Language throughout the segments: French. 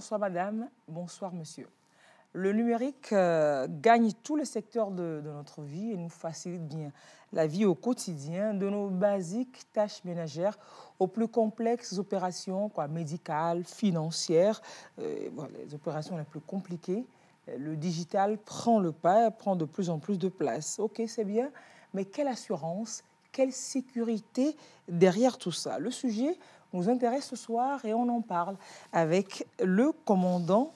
bonsoir madame, bonsoir monsieur. Le numérique gagne tous les secteurs de notre vie et nous facilite bien la vie au quotidien, de nos basiques tâches ménagères aux plus complexes opérations médicales, financières, les opérations les plus compliquées. Le digital prend le pas, prend de plus en plus de place. Ok, c'est bien, mais quelle assurance, quelle sécurité derrière tout ça? Le sujet nous intéresse ce soir et on en parle avec le commandant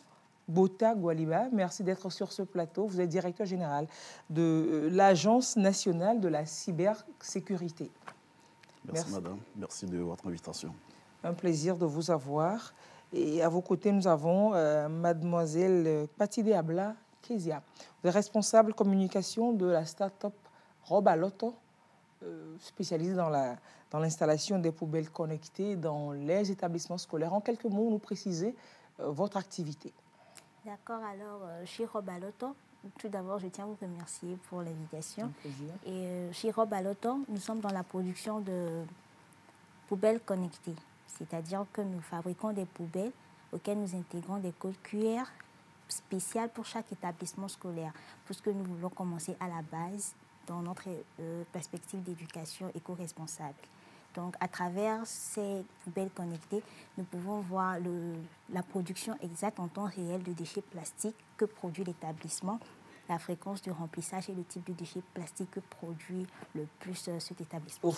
Bota Gwaliba. Merci d'être sur ce plateau. Vous êtes directeur général de l'Agence nationale de la cybersécurité. Merci madame, merci de votre invitation. Un plaisir de vous avoir. Et à vos côtés, nous avons mademoiselle Patide Abla Kezia. Vous êtes responsable communication de la start-up Robaloto, spécialisée dans l'installation des poubelles connectées dans les établissements scolaires. En quelques mots, nous précisez votre activité. D'accord, alors chez Robaloto, tout d'abord, je tiens à vous remercier pour l'invitation. Et chez Robaloto, nous sommes dans la production de poubelles connectées. C'est-à-dire que nous fabriquons des poubelles auxquelles nous intégrons des codes QR spéciales pour chaque établissement scolaire, puisque nous voulons commencer à la base dans notre perspective d'éducation éco-responsable. Donc, à travers ces poubelles connectées, nous pouvons voir la production exacte en temps réel de déchets plastiques que produit l'établissement, la fréquence de remplissage et le type de déchets plastiques que produit le plus cet établissement.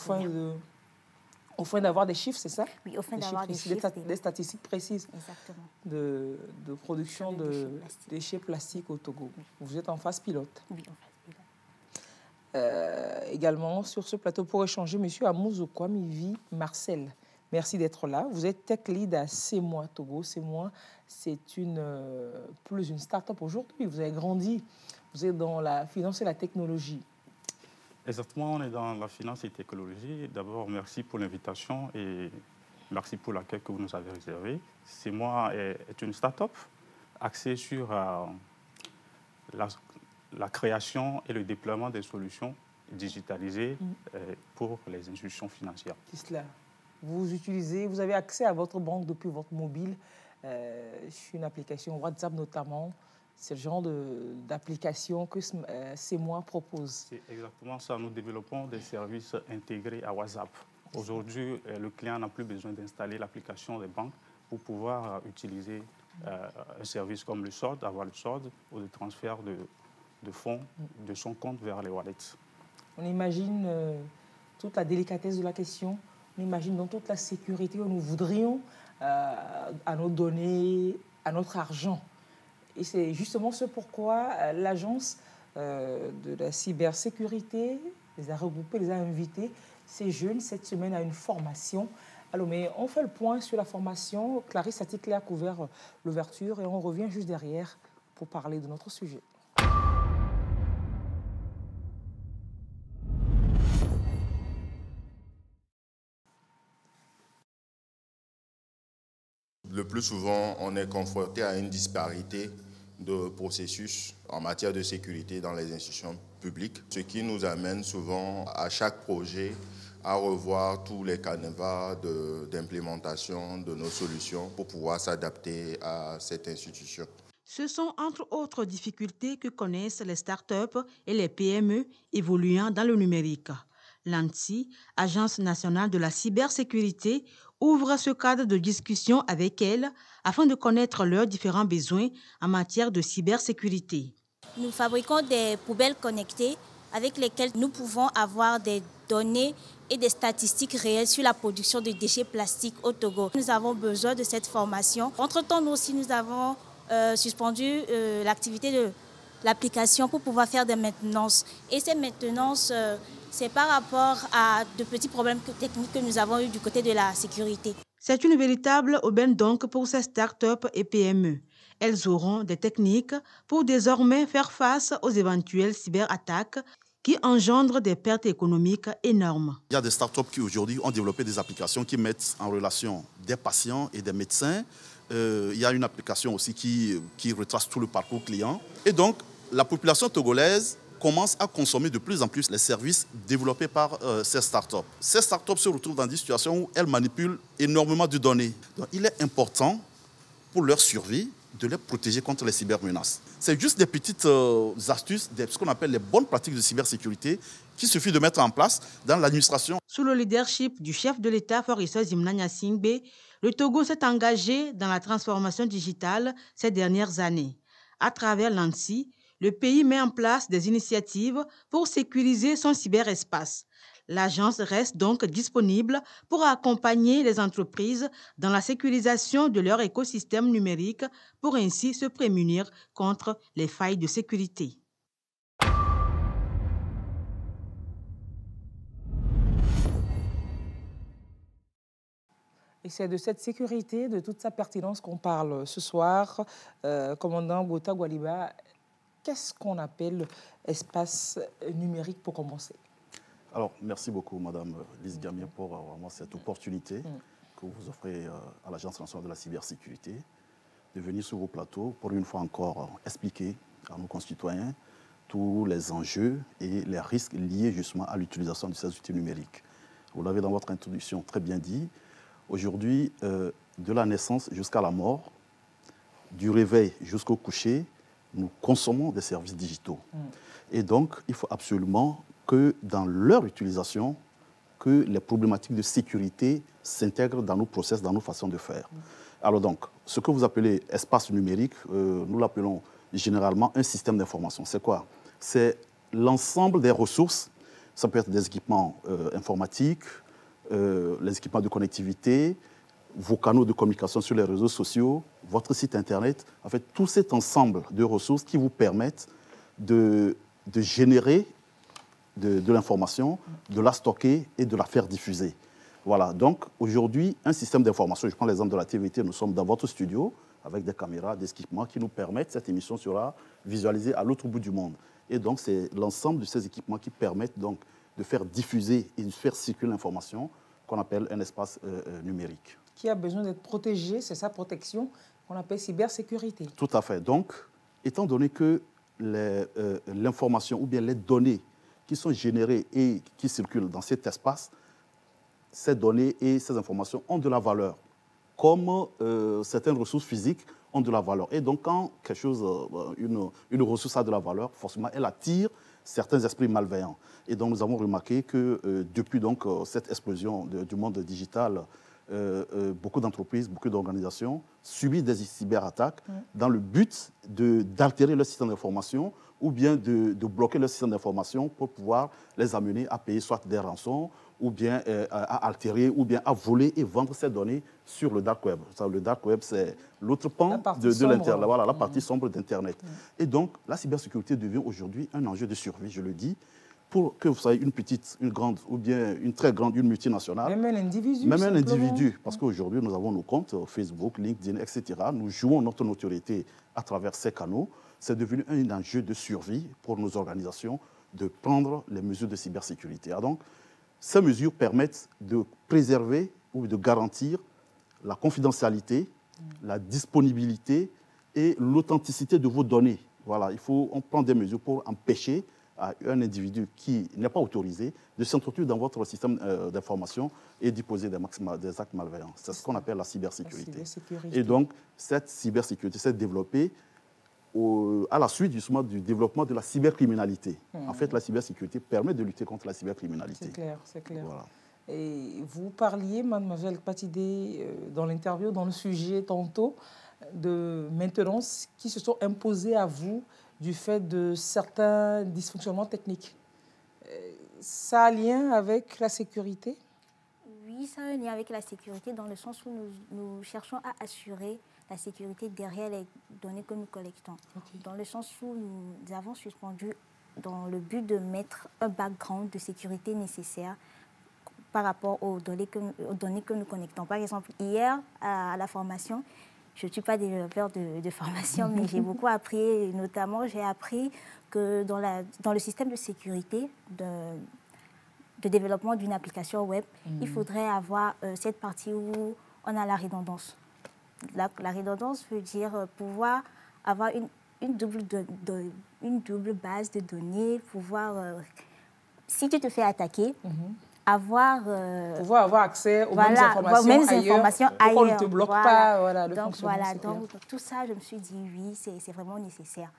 Au fin d'avoir des chiffres, c'est ça? Oui, au fin d'avoir des chiffres. Des statistiques précises. Exactement. De production de déchets plastiques au Togo. Vous êtes en phase pilote. Oui, en phase pilote. Également sur ce plateau pour échanger, monsieur Amouzo Kwamivi Marcel. Merci d'être là. Vous êtes tech lead à CEMOI Togo. CEMOI, c'est plus une start-up aujourd'hui. Vous avez grandi. Vous êtes dans la finance et la technologie. Exactement, on est dans la finance et technologie. D'abord, merci pour l'invitation et merci pour l'accueil que vous nous avez réservé. CEMOI est une start-up axée sur la création et le déploiement des solutions digitalisées pour les institutions financières. C'est cela. Vous avez accès à votre banque depuis votre mobile, sur une application WhatsApp notamment. C'est le genre d'application que CEMOI propose. C'est exactement ça. Nous développons des services intégrés à WhatsApp. Aujourd'hui, le client n'a plus besoin d'installer l'application des banques pour pouvoir utiliser un service comme le solde, avoir le solde ou le transfert de fonds de son compte vers les wallets. On imagine toute la délicatesse de la question, on imagine dans toute la sécurité que nous voudrions à nos données, à notre argent. Et c'est justement ce pourquoi l'agence de la cybersécurité les a regroupés, les a invités, ces jeunes, cette semaine, à une formation. Alors, mais on fait le point sur la formation. Clarisse Atikle a couvert l'ouverture et on revient juste derrière pour parler de notre sujet. Le plus souvent, on est confronté à une disparité de processus en matière de sécurité dans les institutions publiques, ce qui nous amène souvent à chaque projet à revoir tous les canevas d'implémentation de nos solutions pour pouvoir s'adapter à cette institution. Ce sont entre autres difficultés que connaissent les startups et les PME évoluant dans le numérique. L'ANSSI, Agence nationale de la cybersécurité, ouvre ce cadre de discussion avec elles afin de connaître leurs différents besoins en matière de cybersécurité. Nous fabriquons des poubelles connectées avec lesquelles nous pouvons avoir des données et des statistiques réelles sur la production de déchets plastiques au Togo. Nous avons besoin de cette formation. Entre-temps, nous aussi, nous avons suspendu l'activité de l'application pour pouvoir faire des maintenances. Et ces maintenances, c'est par rapport à de petits problèmes techniques que nous avons eus du côté de la sécurité. C'est une véritable aubaine donc pour ces startups et PME. Elles auront des techniques pour désormais faire face aux éventuelles cyberattaques qui engendrent des pertes économiques énormes. Il y a des startups qui aujourd'hui ont développé des applications qui mettent en relation des patients et des médecins. Il y a une application aussi qui retrace tout le parcours client. Et donc, la population togolaise commence à consommer de plus en plus les services développés par ces startups. Ces startups se retrouvent dans des situations où elles manipulent énormément de données. Donc, il est important pour leur survie, de les protéger contre les cybermenaces. C'est juste des petites astuces, ce qu'on appelle les bonnes pratiques de cybersécurité qu'il suffit de mettre en place dans l'administration. Sous le leadership du chef de l'État, Faure Zimna Singbe, le Togo s'est engagé dans la transformation digitale ces dernières années. À travers l'ANSSI, le pays met en place des initiatives pour sécuriser son cyberespace. L'agence reste donc disponible pour accompagner les entreprises dans la sécurisation de leur écosystème numérique pour ainsi se prémunir contre les failles de sécurité. Et c'est de cette sécurité, de toute sa pertinence qu'on parle ce soir. Commandant Bota Gwaliba, qu'est-ce qu'on appelle espace numérique pour commencer? Alors, merci beaucoup, Madame Lise Gamien, pour vraiment cette opportunité que vous offrez à l'Agence nationale de la cybersécurité de venir sur vos plateaux pour une fois encore expliquer à nos concitoyens tous les enjeux et les risques liés justement à l'utilisation de ces outils numériques. Vous l'avez dans votre introduction très bien dit. Aujourd'hui, de la naissance jusqu'à la mort, du réveil jusqu'au coucher, nous consommons des services digitaux. Et donc, il faut absolument que dans leur utilisation, que les problématiques de sécurité s'intègrent dans nos process, dans nos façons de faire. Alors donc, ce que vous appelez espace numérique, nous l'appelons généralement un système d'information. C'est quoi? C'est l'ensemble des ressources. Ça peut être des équipements informatiques, les équipements de connectivité, vos canaux de communication sur les réseaux sociaux, votre site Internet. En fait, tout cet ensemble de ressources qui vous permettent de générer de l'information, de la stocker et de la faire diffuser. Voilà, donc aujourd'hui, un système d'information, je prends l'exemple de la TVT, nous sommes dans votre studio avec des caméras, des équipements qui nous permettent, cette émission sera visualisée à l'autre bout du monde. Et donc, c'est l'ensemble de ces équipements qui permettent donc de faire diffuser et de faire circuler l'information qu'on appelle un espace numérique. Qui a besoin d'être protégé, c'est sa protection qu'on appelle cybersécurité. Tout à fait. Donc, étant donné que l'information ou bien les données qui sont générées et qui circulent dans cet espace, ces données et ces informations ont de la valeur, comme certaines ressources physiques ont de la valeur. Et donc, quand quelque chose, une ressource a de la valeur, forcément, elle attire certains esprits malveillants. Et donc, nous avons remarqué que depuis donc, cette explosion du monde digital, beaucoup d'entreprises, beaucoup d'organisations subissent des cyberattaques dans le but d'altérer leur système d'information ou bien de bloquer leur système d'information pour pouvoir les amener à payer soit des rançons ou bien à altérer ou bien à voler et vendre ces données sur le dark web. Le dark web, c'est l'autre pan de l'Internet, voilà, la partie sombre d'Internet. Et donc, la cybersécurité devient aujourd'hui un enjeu de survie, je le dis, pour que vous soyez une petite, une grande ou bien une très grande, une multinationale. Même un individu. Même un individu, parce qu'aujourd'hui, nous avons nos comptes Facebook, LinkedIn, etc. Nous jouons notre notoriété à travers ces canaux. C'est devenu un enjeu de survie pour nos organisations de prendre les mesures de cybersécurité. Alors donc, ces mesures permettent de préserver ou de garantir la confidentialité, la disponibilité et l'authenticité de vos données. Voilà, on prend des mesures pour empêcher à un individu qui n'est pas autorisé de s'introduire dans votre système d'information et d'y poser des actes malveillants. C'est ce qu'on appelle la cybersécurité. Et donc, cette cybersécurité s'est développée à la suite justement du développement de la cybercriminalité. En fait, la cybersécurité permet de lutter contre la cybercriminalité. C'est clair, c'est clair. Voilà. Et vous parliez, mademoiselle Patidé, dans l'interview, dans le sujet tantôt, de maintenances qui se sont imposées à vous du fait de certains dysfonctionnements techniques. Ça a un lien avec la sécurité? Oui, ça a un lien avec la sécurité dans le sens où nous cherchons à assurer la sécurité derrière les données que nous collectons. Okay. Dans le sens où nous avons suspendu dans le but de mettre un background de sécurité nécessaire par rapport aux données que nous connectons. Par exemple, hier, à la formation, je ne suis pas développeur de formation, mais j'ai beaucoup appris. Et notamment, j'ai appris que dans le système de sécurité de développement d'une application web, il faudrait avoir cette partie où on a la redondance. La redondance veut dire pouvoir avoir une double base de données, pouvoir... si tu te fais attaquer, pouvoir avoir accès aux mêmes informations ailleurs, qu'on ne te bloque pas le fonctionnement. Donc tout ça, je me suis dit, oui, c'est vraiment nécessaire.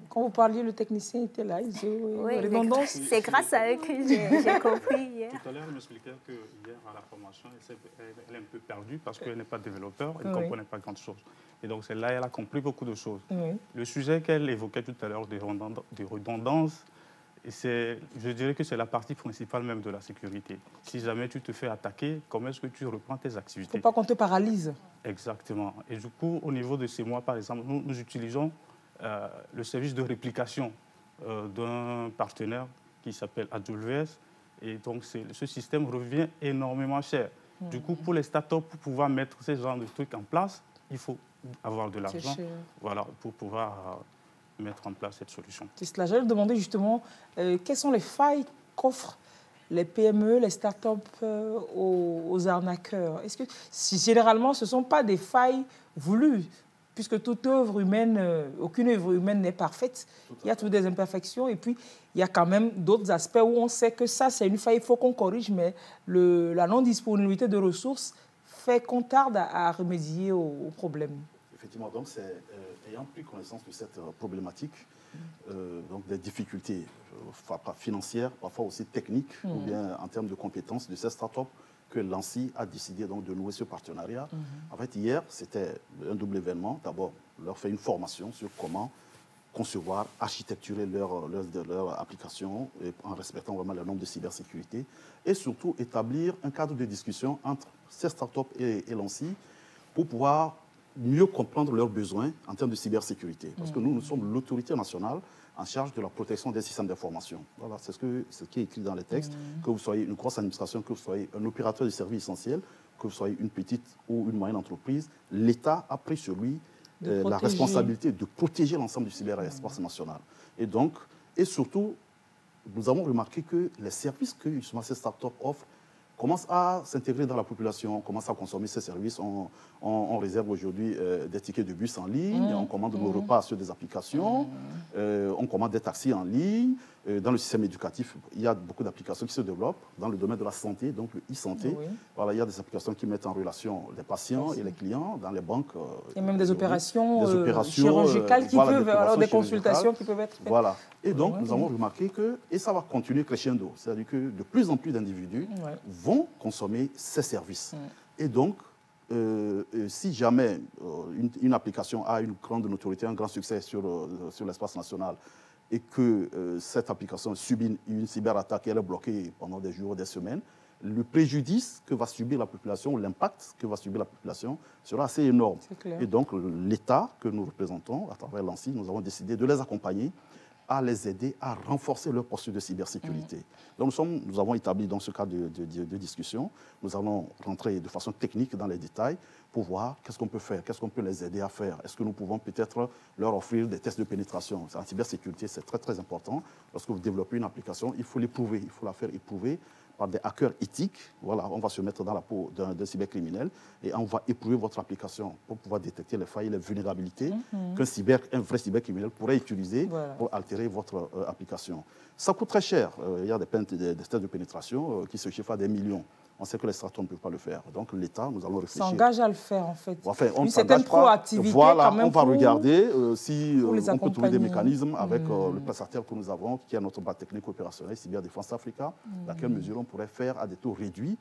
Quand vous parliez, le technicien était là, il disait, redondance. C'est grâce à eux que j'ai compris hier. Tout à l'heure, elle m'expliquait que hier, à la formation, elle est un peu perdue parce qu'elle n'est pas développeur, elle ne comprenait pas grand chose. Et donc, c'est là qu'elle a compris beaucoup de choses. Le sujet qu'elle évoquait tout à l'heure des redondances, je dirais que c'est la partie principale même de la sécurité. Si jamais tu te fais attaquer, comment est-ce que tu reprends tes activités? Il ne faut pas qu'on te paralyse. Exactement. Et du coup, au niveau de ces mois, par exemple, nous utilisons le service de réplication d'un partenaire qui s'appelle AWS. Et donc, ce système revient énormément cher. Du coup, pour les startups, pour pouvoir mettre ce genre de trucs en place, il faut avoir de l'argent pour pouvoir mettre en place cette solution. C'est cela. J'allais demander justement quelles sont les failles qu'offrent les PME, les startups aux arnaqueurs. Est-ce que généralement, ce ne sont pas des failles voulues, puisque toute œuvre humaine, aucune œuvre humaine n'est parfaite. Il y a toutes des imperfections et puis il y a quand même d'autres aspects où on sait que ça, c'est une faille, il faut qu'on corrige, mais la non-disponibilité de ressources fait qu'on tarde à remédier au problème. Effectivement, donc c'est ayant pris connaissance de cette problématique, donc des difficultés financières, parfois aussi techniques, ou bien en termes de compétences de ces startups, que l'ANSSI a décidé donc de nouer ce partenariat. En fait, hier, c'était un double événement. D'abord, leur faire une formation sur comment concevoir, architecturer leur application en respectant vraiment le nombre de cybersécurité et surtout établir un cadre de discussion entre ces startups et l'ANSSI pour pouvoir mieux comprendre leurs besoins en termes de cybersécurité. Parce que nous sommes l'autorité nationale en charge de la protection des systèmes d'information. Voilà, c'est ce qui est écrit dans les textes. Que vous soyez une grosse administration, que vous soyez un opérateur de services essentiels, que vous soyez une petite ou une moyenne entreprise, l'État a pris sur lui la responsabilité de protéger l'ensemble du cyberespace national. Et surtout, nous avons remarqué que les services que justement, ces startups offrent commencent à s'intégrer dans la population, on commence à consommer ces services. On réserve aujourd'hui des tickets de bus en ligne, on commande nos repas sur des applications, on commande des taxis en ligne. Dans le système éducatif, il y a beaucoup d'applications qui se développent. Dans le domaine de la santé, donc le e-santé, voilà, il y a des applications qui mettent en relation les patients et les clients dans les banques. Il y a même des opérations chirurgicales qui peuvent, alors des consultations qui peuvent être faites. Voilà. Et donc, nous avons remarqué que, et ça va continuer crescendo, c'est-à-dire que de plus en plus d'individus vont consommer ces services. Et donc, si jamais une application a une grande notoriété, un grand succès sur l'espace national, et que cette application subit une cyberattaque et elle est bloquée pendant des jours ou des semaines, le préjudice que va subir la population, l'impact que va subir la population sera assez énorme. Et donc, l'État que nous représentons, à travers l'ANSSI, nous avons décidé de les accompagner, à les aider à renforcer leur posture de cybersécurité. Donc nous avons établi dans ce cadre de discussion, nous allons rentrer de façon technique dans les détails pour voir qu'est-ce qu'on peut faire, qu'est-ce qu'on peut les aider à faire. Est-ce que nous pouvons peut-être leur offrir des tests de pénétration? En cybersécurité, c'est très très important. Lorsque vous développez une application, il faut l'éprouver, il faut la faire éprouver par des hackers éthiques. Voilà, on va se mettre dans la peau d'un cybercriminel et on va éprouver votre application pour pouvoir détecter les failles et les vulnérabilités qu'un vrai cybercriminel pourrait utiliser pour altérer votre application. Ça coûte très cher. Il y a des tests de pénétration qui se chiffrent à des millions. On sait que les startups ne peuvent pas le faire. Donc l'État, nous allons réfléchir. S'engage à le faire en fait. Enfin, on certaine proactivité voilà, quand même. On va regarder si on peut trouver des mécanismes avec le prestataire que nous avons, qui est notre base technique opérationnelle, Cyberdéfense Africa, dans quelle mesure on pourrait faire à des taux réduits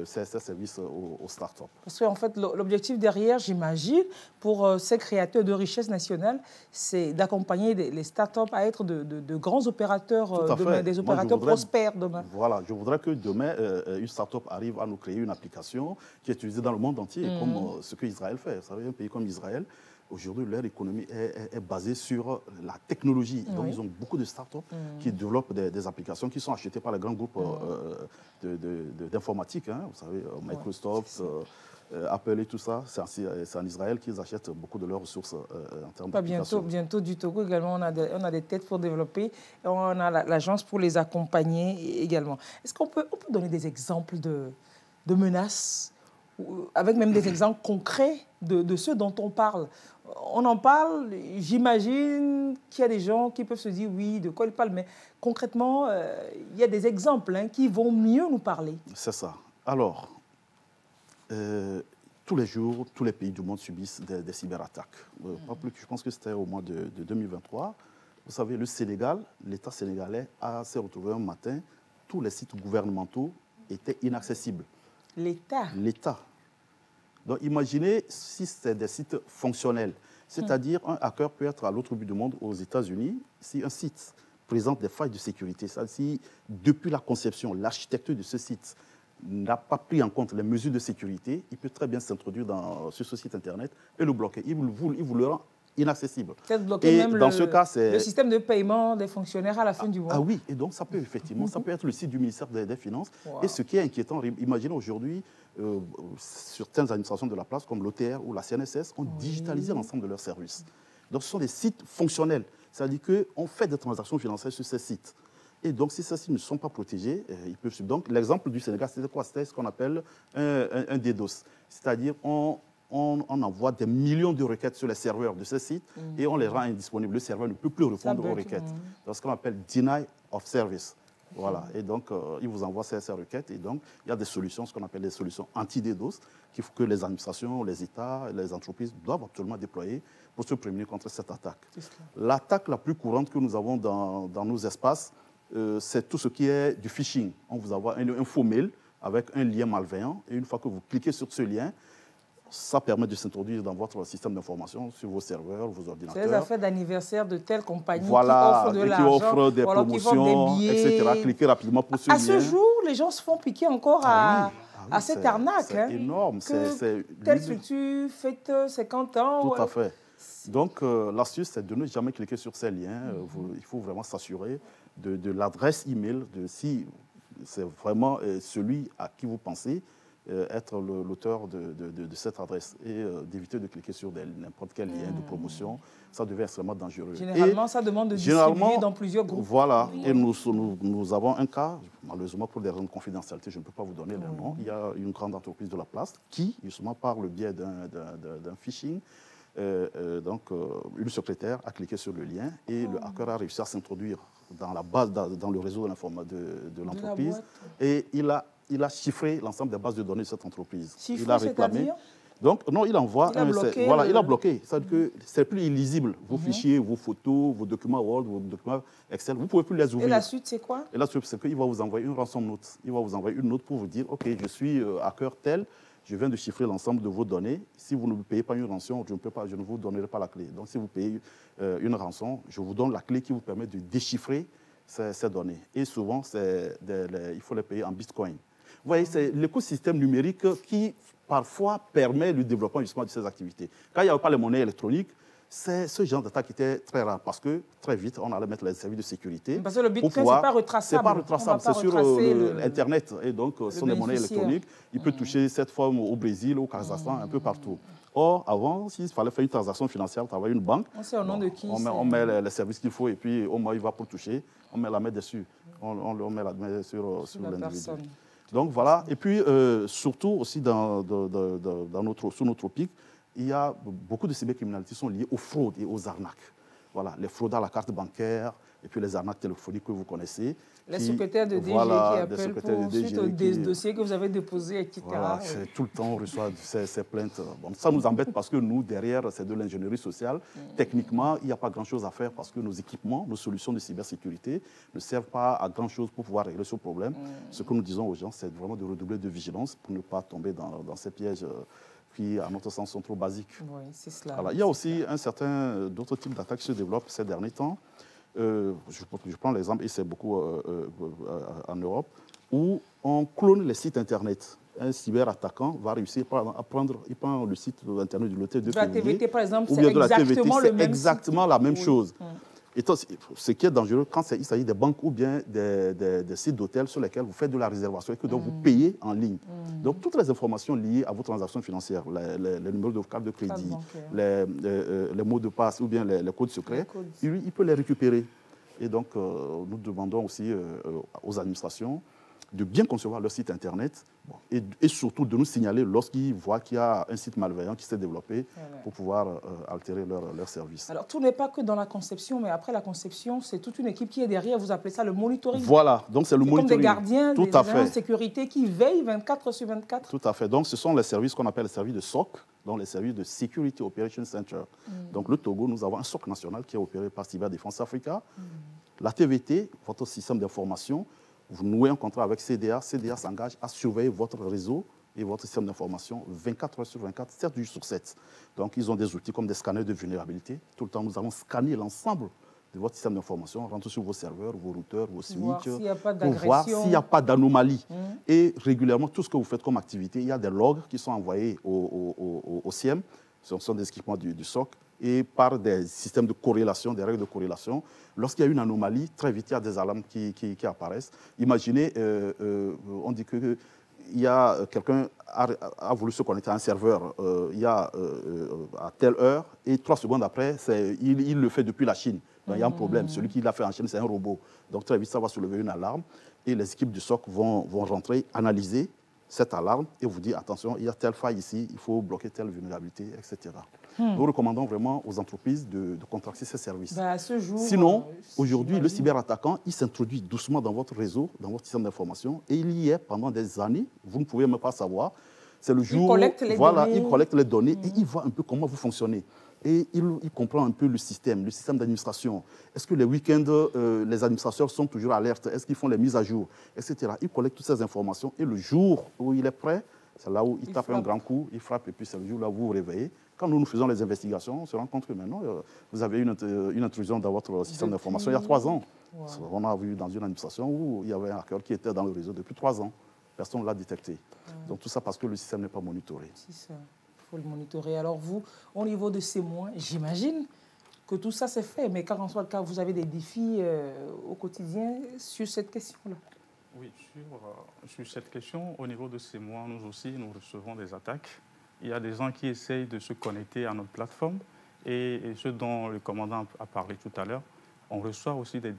ces services aux startups. Parce qu'en fait, l'objectif derrière, j'imagine, pour ces créateurs de richesse nationale, c'est d'accompagner les startups à être de grands opérateurs demain, des opérateurs prospères demain. Voilà, je voudrais que demain, une startup arrive à nous créer une application qui est utilisée dans le monde entier, comme ce que Israël fait. Vous savez, un pays comme Israël, aujourd'hui, leur économéie est basée sur la technologie. Donc, ils ont beaucoup de startups qui développent des applications qui sont achetées par les grands groupes d'informatique. Hein. Vous savez, Microsoft, Apple et tout ça. C'est en Israël qu'ils achètent beaucoup de leurs ressources en termes d'applications. Bientôt du Togo également, on a des têtes pour développer. Et on a l'agence pour les accompagner également. Est-ce qu'on peut donner des exemples de menaces avec même des exemples concrets de ceux dont on parle. On en parle, j'imagine qu'il y a des gens qui peuvent se dire oui, de quoi ils parlent, mais concrètement, il y a des exemples qui vont mieux nous parler. C'est ça. Alors, tous les jours, tous les pays du monde subissent des cyberattaques. Pas plus, je pense que c'était au mois de 2023. Vous savez, le Sénégal, l'État sénégalais s'est retrouvé un matin, tous les sites gouvernementaux étaient inaccessibles. L'État? L'État. Donc imaginez si c'est des sites fonctionnels, c'est-à-dire un hacker peut être à l'autre bout du monde, aux États-Unis, si un site présente des failles de sécurité, si depuis la conception, l'architecture de ce site n'a pas pris en compte les mesures de sécurité, il peut très bien s'introduire sur ce site Internet et le bloquer. Il vous le rend inaccessible. Peut-être bloquer même dans ce cas, le système de paiement des fonctionnaires à la fin du mois. Ah oui, et donc ça peut effectivement, ça peut être le site du ministère des Finances. Wow. Et ce qui est inquiétant, imaginez aujourd'hui, certaines administrations de la place, comme l'OTR ou la CNSS, ont digitalisé l'ensemble de leurs services. Donc ce sont des sites fonctionnels, c'est-à-dire qu'on fait des transactions financières sur ces sites. Et donc, si ceux-ci ne sont pas protégés, ils peuvent subir. Donc, l'exemple du Sénégal, c'était quoi? C'était ce qu'on appelle un DDoS. C'est-à-dire, on envoie des millions de requêtes sur les serveurs de ce site et on les rend indisponibles. Le serveur ne peut plus répondre aux requêtes. C'est ce qu'on appelle deny of service. Voilà. Et donc, il vous envoie ces requêtes. Et donc, il y a des solutions, ce qu'on appelle des solutions anti-DDoS, que les administrations, les États, les entreprises doivent absolument déployer pour se prémunir contre cette attaque. L'attaque la plus courante que nous avons dans nos espaces, c'est tout ce qui est du phishing. On vous envoie un faux mail avec un lien malveillant. Et une fois que vous cliquez sur ce lien, ça permet de s'introduire dans votre système d'information, sur vos serveurs, vos ordinateurs. C'est les affaires d'anniversaire de telle compagnie qui offre de l'argent, qui offre des promotions, des etc. Cliquez rapidement pour ce lien. À ce jour, les gens se font piquer encore à cette arnaque. C'est énorme. Telle structure fête 50 ans. Tout à fait. Donc, l'astuce, c'est de ne jamais cliquer sur ces liens. Il faut vraiment s'assurer de l'adresse email, de si c'est vraiment celui à qui vous pensez être l'auteur de cette adresse et d'éviter de cliquer sur n'importe quel lien de promotion. Ça devient extrêmement dangereux. Généralement, ça demande de distribuer dans plusieurs groupes. Voilà. Et nous avons un cas, malheureusement pour des raisons de confidentialité, je ne peux pas vous donner le nom. Il y a une grande entreprise de la place qui, justement, par le biais d'un phishing, une secrétaire a cliqué sur le lien et le hacker a réussi à s'introduire dans la base, dans le réseau de l'entreprise. Et il a chiffré l'ensemble des bases de données de cette entreprise. Chiffré, il a réclamé. Donc, non, il envoie il a bloqué. C'est-à-dire que c'est plus illisible. Vos fichiers, vos photos, vos documents Word, vos documents Excel, vous ne pouvez plus les ouvrir. Et la suite, c'est quoi? Et la suite, c'est qu'il va vous envoyer une ransom note. Il va vous envoyer une note pour vous dire, OK, je suis hacker tel, je viens de chiffrer l'ensemble de vos données. Si vous ne me payez pas une rançon, je ne vous donnerai pas la clé. Donc, si vous payez une rançon, je vous donne la clé qui vous permet de déchiffrer ces données. Et souvent, il faut les payer en Bitcoin. Vous voyez, c'est l'écosystème numérique qui, parfois, permet le développement justement de ces activités. Quand il n'y avait pas les monnaies électroniques, ce genre d'attaque était très rare parce que très vite, on allait mettre les services de sécurité. Parce que le Bitcoin, ce n'est pas retraçable. Ce n'est pas retraçable, c'est sur Internet. Et donc, ce sont des monnaies électroniques. Il peut toucher cette forme au Brésil, au Kazakhstan, un peu partout. Or, avant, s'il fallait faire une transaction financière, travailler une banque, on sait au nom de qui on met les services qu'il faut et puis au moins il va pour toucher, on met la main dessus, on met la main sur l'individu. Donc voilà, et puis surtout aussi sous notre pic, il y a beaucoup de cybercriminalités qui sont liées aux fraudes et aux arnaques. Voilà, les fraudes à la carte bancaire et puis les arnaques téléphoniques que vous connaissez. Les secrétaires de DG qui appellent pour suite aux dossiers que vous avez déposés, etc. Voilà, tout le temps on reçoit ces plaintes. Bon, ça nous embête parce que nous, derrière, c'est de l'ingénierie sociale. Techniquement, il n'y a pas grand-chose à faire parce que nos équipements, nos solutions de cybersécurité ne servent pas à grand-chose pour pouvoir régler ce problème. Ce que nous disons aux gens, c'est vraiment de redoubler de vigilance pour ne pas tomber dans ces pièges qui, à notre sens, sont trop basiques. Oui, c'est cela. Voilà. Il y a aussi d'autres types d'attaques qui se développent ces derniers temps. Je prends l'exemple, et c'est beaucoup en Europe, où on clone les sites Internet. Un cyberattaquant va réussir à prendre le site Internet de l'hôtel de février. La TVT, par exemple, c'est exactement la même chose. Et ce qui est dangereux, quand il s'agit des banques ou bien des sites d'hôtels sur lesquels vous faites de la réservation et que donc vous payez en ligne. Donc, toutes les informations liées à vos transactions financières, les numéros de carte de crédit, les mots de passe ou bien les codes secrets, il peut les récupérer. Et donc, nous demandons aussi aux administrations de bien concevoir leur site Internet et surtout de nous signaler lorsqu'ils voient qu'il y a un site malveillant qui s'est développé pour pouvoir altérer leur service. Alors, tout n'est pas que dans la conception, mais après la conception, c'est toute une équipe qui est derrière. Vous appelez ça le monitoring. Voilà, donc c'est le monitoring. Comme des gardiens, tout des agents de sécurité qui veillent 24 sur 24. Tout à fait. Donc, ce sont les services qu'on appelle les services de SOC, donc les services de Security Operations Center. Donc, le Togo, nous avons un SOC national qui est opéré par Cyberdéfense Africa. La TVT, votre système d'information, vous nouez un contrat avec CDA. CDA s'engage à surveiller votre réseau et votre système d'information 24 heures sur 24, 7 jours sur 7. Donc, ils ont des outils comme des scanners de vulnérabilité. Tout le temps, nous allons scanner l'ensemble de votre système d'information, rentrer sur vos serveurs, vos routeurs, vos switches, pour voir s'il n'y a pas d'anomalie. Et régulièrement, tout ce que vous faites comme activité, il y a des logs qui sont envoyés au CIEM, ce sont des équipements du SOC, et par des systèmes de corrélation, des règles de corrélation. Lorsqu'il y a une anomalie, très vite, il y a des alarmes qui apparaissent. Imaginez, on dit que il y a quelqu'un a voulu se connecter à un serveur à telle heure, et 3 secondes après, il le fait depuis la Chine. Donc, il y a un problème. Celui qui l'a fait en Chine, c'est un robot. Donc, très vite, ça va soulever une alarme. Et les équipes du SOC vont rentrer, analyser cette alarme et vous dire, attention, il y a telle faille ici, il faut bloquer telle vulnérabilité, etc. Nous recommandons vraiment aux entreprises de contracter ces services. À ce jour, sinon, aujourd'hui, le cyberattaquant, il s'introduit doucement dans votre réseau, dans votre système d'information, et il y est pendant des années. Vous ne pouvez même pas savoir. C'est le jour où il collecte les données et il voit un peu comment vous fonctionnez. Et il comprend un peu le système d'administration. Est-ce que les week-ends, les administrateurs sont toujours alertes? Est-ce qu'ils font les mises à jour, etc. Il collecte toutes ces informations et le jour où il est prêt, c'est là où il tape un grand coup, il frappe et puis c'est le jour là où vous vous réveillez. Quand nous faisons les investigations, on se rend compte que maintenant, vous avez une intrusion dans votre système d'information il y a 3 ans. Wow. On a vu dans une administration où il y avait un hacker qui était dans le réseau depuis 3 ans. Personne ne l'a détecté. Donc tout ça parce que le système n'est pas monitoré. C'est ça. Il faut le monitorer. Alors vous, au niveau de ces mois, j'imagine que tout ça c'est fait, mais quand en soit le cas, vous avez des défis au quotidien sur cette question-là. Oui, sur cette question, au niveau de ces mois, nous aussi, nous recevons des attaques. Il y a des gens qui essayent de se connecter à notre plateforme et ce dont le commandant a parlé tout à l'heure, on reçoit aussi des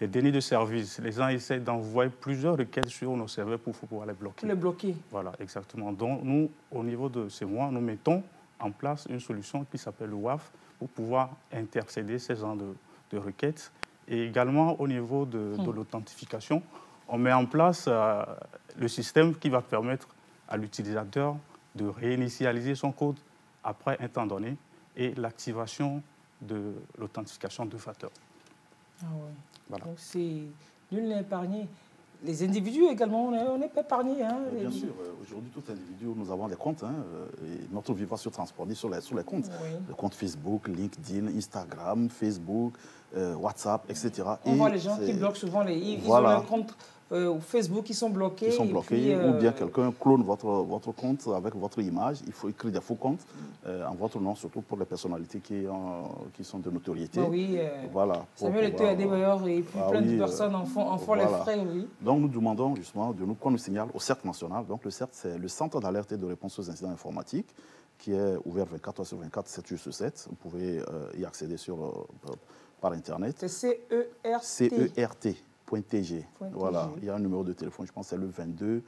dénis de service. Les gens essayent d'envoyer plusieurs requêtes sur nos serveurs pour pouvoir les bloquer. Les bloquer. Voilà, exactement. Donc, nous, au niveau de ces mois, nous mettons en place une solution qui s'appelle le WAF pour pouvoir intercéder ces genres de requêtes. Et également, au niveau de l'authentification, on met en place le système qui va permettre à l'utilisateur de réinitialiser son code après un temps donné et l'activation de l'authentification de facteur. Ah ouais. Voilà. Donc, c'est nul n'est épargné. Les individus également, on n'est pas épargnés. Hein, bien sûr, aujourd'hui, tout individu, nous avons des comptes. Et notre vie va se transporter sur les comptes. Oui. Le compte Facebook, LinkedIn, Instagram, Facebook, WhatsApp, etc. On voit les gens qui bloquent souvent ils ont un compte Facebook qui sont bloqués. Ou bien quelqu'un clone votre compte avec votre image. Il faut écrire des faux comptes en votre nom, surtout pour les personnalités qui sont de notoriété. Oui, voilà. Samuel était d'ailleurs et puis plein de personnes en font les frais, oui. Donc nous demandons justement qu'on nous signale au CERT national. Donc le CERT, c'est le Centre d'alerte et de réponse aux incidents informatiques qui est ouvert 24 heures sur 24, 7 jours sur 7. Vous pouvez y accéder par Internet. C'est CERT. CERT.tg. Voilà, il y a un numéro de téléphone, je pense que c'est le 22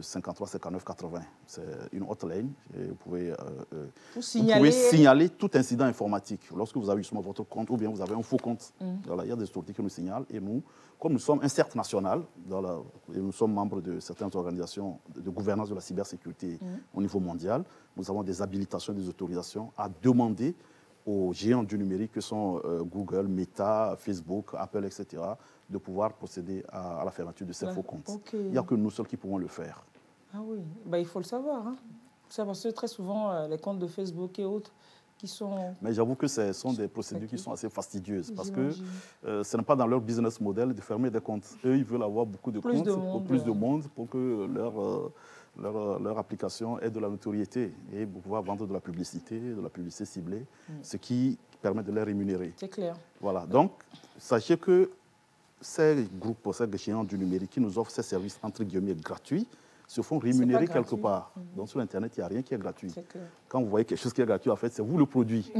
53 59 80. C'est une hotline. Et vous pouvez signaler tout incident informatique. Lorsque vous avez justement votre compte ou bien vous avez un faux compte, voilà, il y a des autorités qui nous signalent. Et nous, comme nous sommes un CERT national, et nous sommes membres de certaines organisations de gouvernance de la cybersécurité au niveau mondial, nous avons des habilitations, des autorisations à demander aux géants du numérique que sont Google, Meta, Facebook, Apple, etc., de pouvoir procéder à la fermeture de ces faux comptes. Okay. Il n'y a que nous seuls qui pouvons le faire. Ah oui, il faut le savoir. Hein. Parce que très souvent, les comptes de Facebook et autres qui sont... Mais j'avoue que ce sont des procédures qui sont assez fastidieuses parce que ce n'est pas dans leur business model de fermer des comptes. Eux, ils veulent avoir beaucoup de comptes pour plus de monde pour que leur application ait de la notoriété et pour pouvoir vendre de la publicité ciblée, ce qui permet de les rémunérer. C'est clair. Voilà. Donc, sachez que ces groupes, ces géants du numérique qui nous offrent ces services entre guillemets gratuits se font rémunérer quelque part. Donc sur Internet, il n'y a rien qui est gratuit. Quand vous voyez quelque chose qui est gratuit, en fait, c'est vous le produit.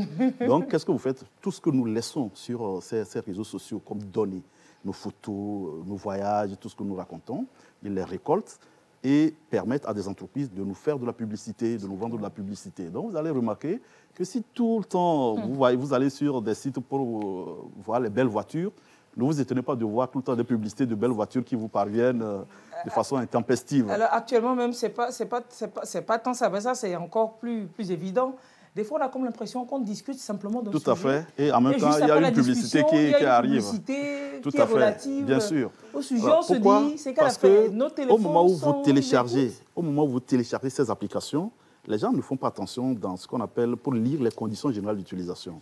Donc, qu'est-ce que vous faites? Tout ce que nous laissons sur ces réseaux sociaux comme données, nos photos, nos voyages, tout ce que nous racontons. Ils les récoltent et permettent à des entreprises de nous faire de la publicité, de nous vendre de la publicité. Donc, vous allez remarquer que si tout le temps, vous allez sur des sites pour voir les belles voitures, ne vous étonnez pas de voir tout le temps des publicités de belles voitures qui vous parviennent de façon intempestive. Alors, actuellement, même, c'est pas tant ça, mais ça, c'est encore plus évident. Des fois, on a comme l'impression qu'on discute simplement d'un sujet. Tout à fait. Et en même temps, il y a une publicité qui arrive. Tout à fait, relative bien sûr. Au sujet, alors, on se dit, c'est qu'à la fin, nos téléphones au moment où vous téléchargez ces applications, les gens ne font pas attention dans ce qu'on appelle, pour lire les conditions générales d'utilisation.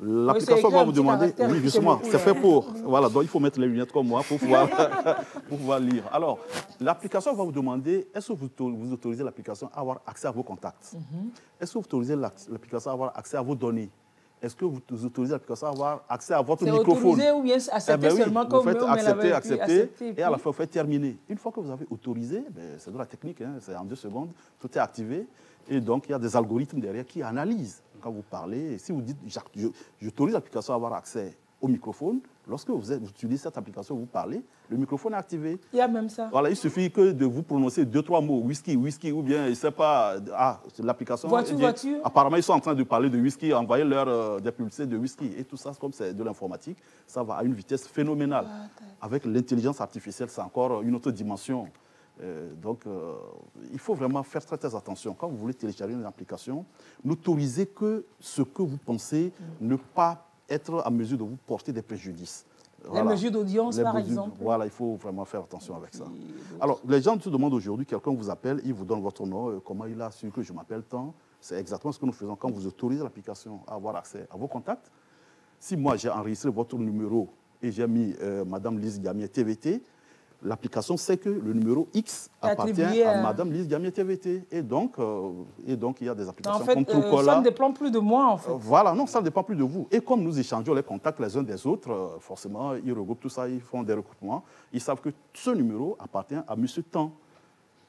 L'application va vous demander, oui justement, c'est fait pour, voilà, donc il faut mettre les lunettes comme moi pour pouvoir lire. Alors, l'application va vous demander, est-ce que vous autorisez l'application à avoir accès à vos contacts? Est-ce que vous autorisez l'application à avoir accès à vos données? Est-ce que vous autorisez l'application à avoir accès à votre microphone? C'est autorisé ou bien accepté seulement comme vous faites accepter et à la fin vous faites terminer. Une fois que vous avez autorisé, c'est de la technique, hein, c'est en 2 secondes, tout est activé. Et donc, il y a des algorithmes derrière qui analysent quand vous parlez. Et si vous dites, j'autorise l'application à avoir accès au microphone, lorsque vous utilisez cette application, vous parlez, le microphone est activé. Il y a même ça. Voilà, il suffit que de vous prononcer 2-3 mots, whisky, ou bien, je ne sais pas, l'application... Voiture. Apparemment, ils sont en train de parler de whisky, envoyer des publicités de whisky. Et tout ça, comme c'est de l'informatique, ça va à une vitesse phénoménale. Avec l'intelligence artificielle, c'est encore une autre dimension. Donc, il faut vraiment faire très, très attention. Quand vous voulez télécharger une application, n'autorisez que ce que vous pensez ne pas être à mesure de vous porter des préjudices. Voilà. Les mesures d'audience, par exemple. Voilà, il faut vraiment faire attention avec ça. Alors, les gens se demandent aujourd'hui, quelqu'un vous appelle, il vous donne votre nom, comment il a su que je m'appelle tant. C'est exactement ce que nous faisons quand vous autorisez l'application à avoir accès à vos contacts. Si moi, j'ai enregistré votre numéro et j'ai mis Madame Lise Gamier TVT, l'application sait que le numéro X appartient à Madame Lise Gamier TVT. Et donc, il y a des applications comme Truecaller. Ça ne dépend plus de moi, en fait. Voilà, non, ça ne dépend plus de vous. Et comme nous échangeons les contacts les uns des autres, forcément, ils regroupent tout ça, ils font des recrutements. Ils savent que ce numéro appartient à Monsieur Tan.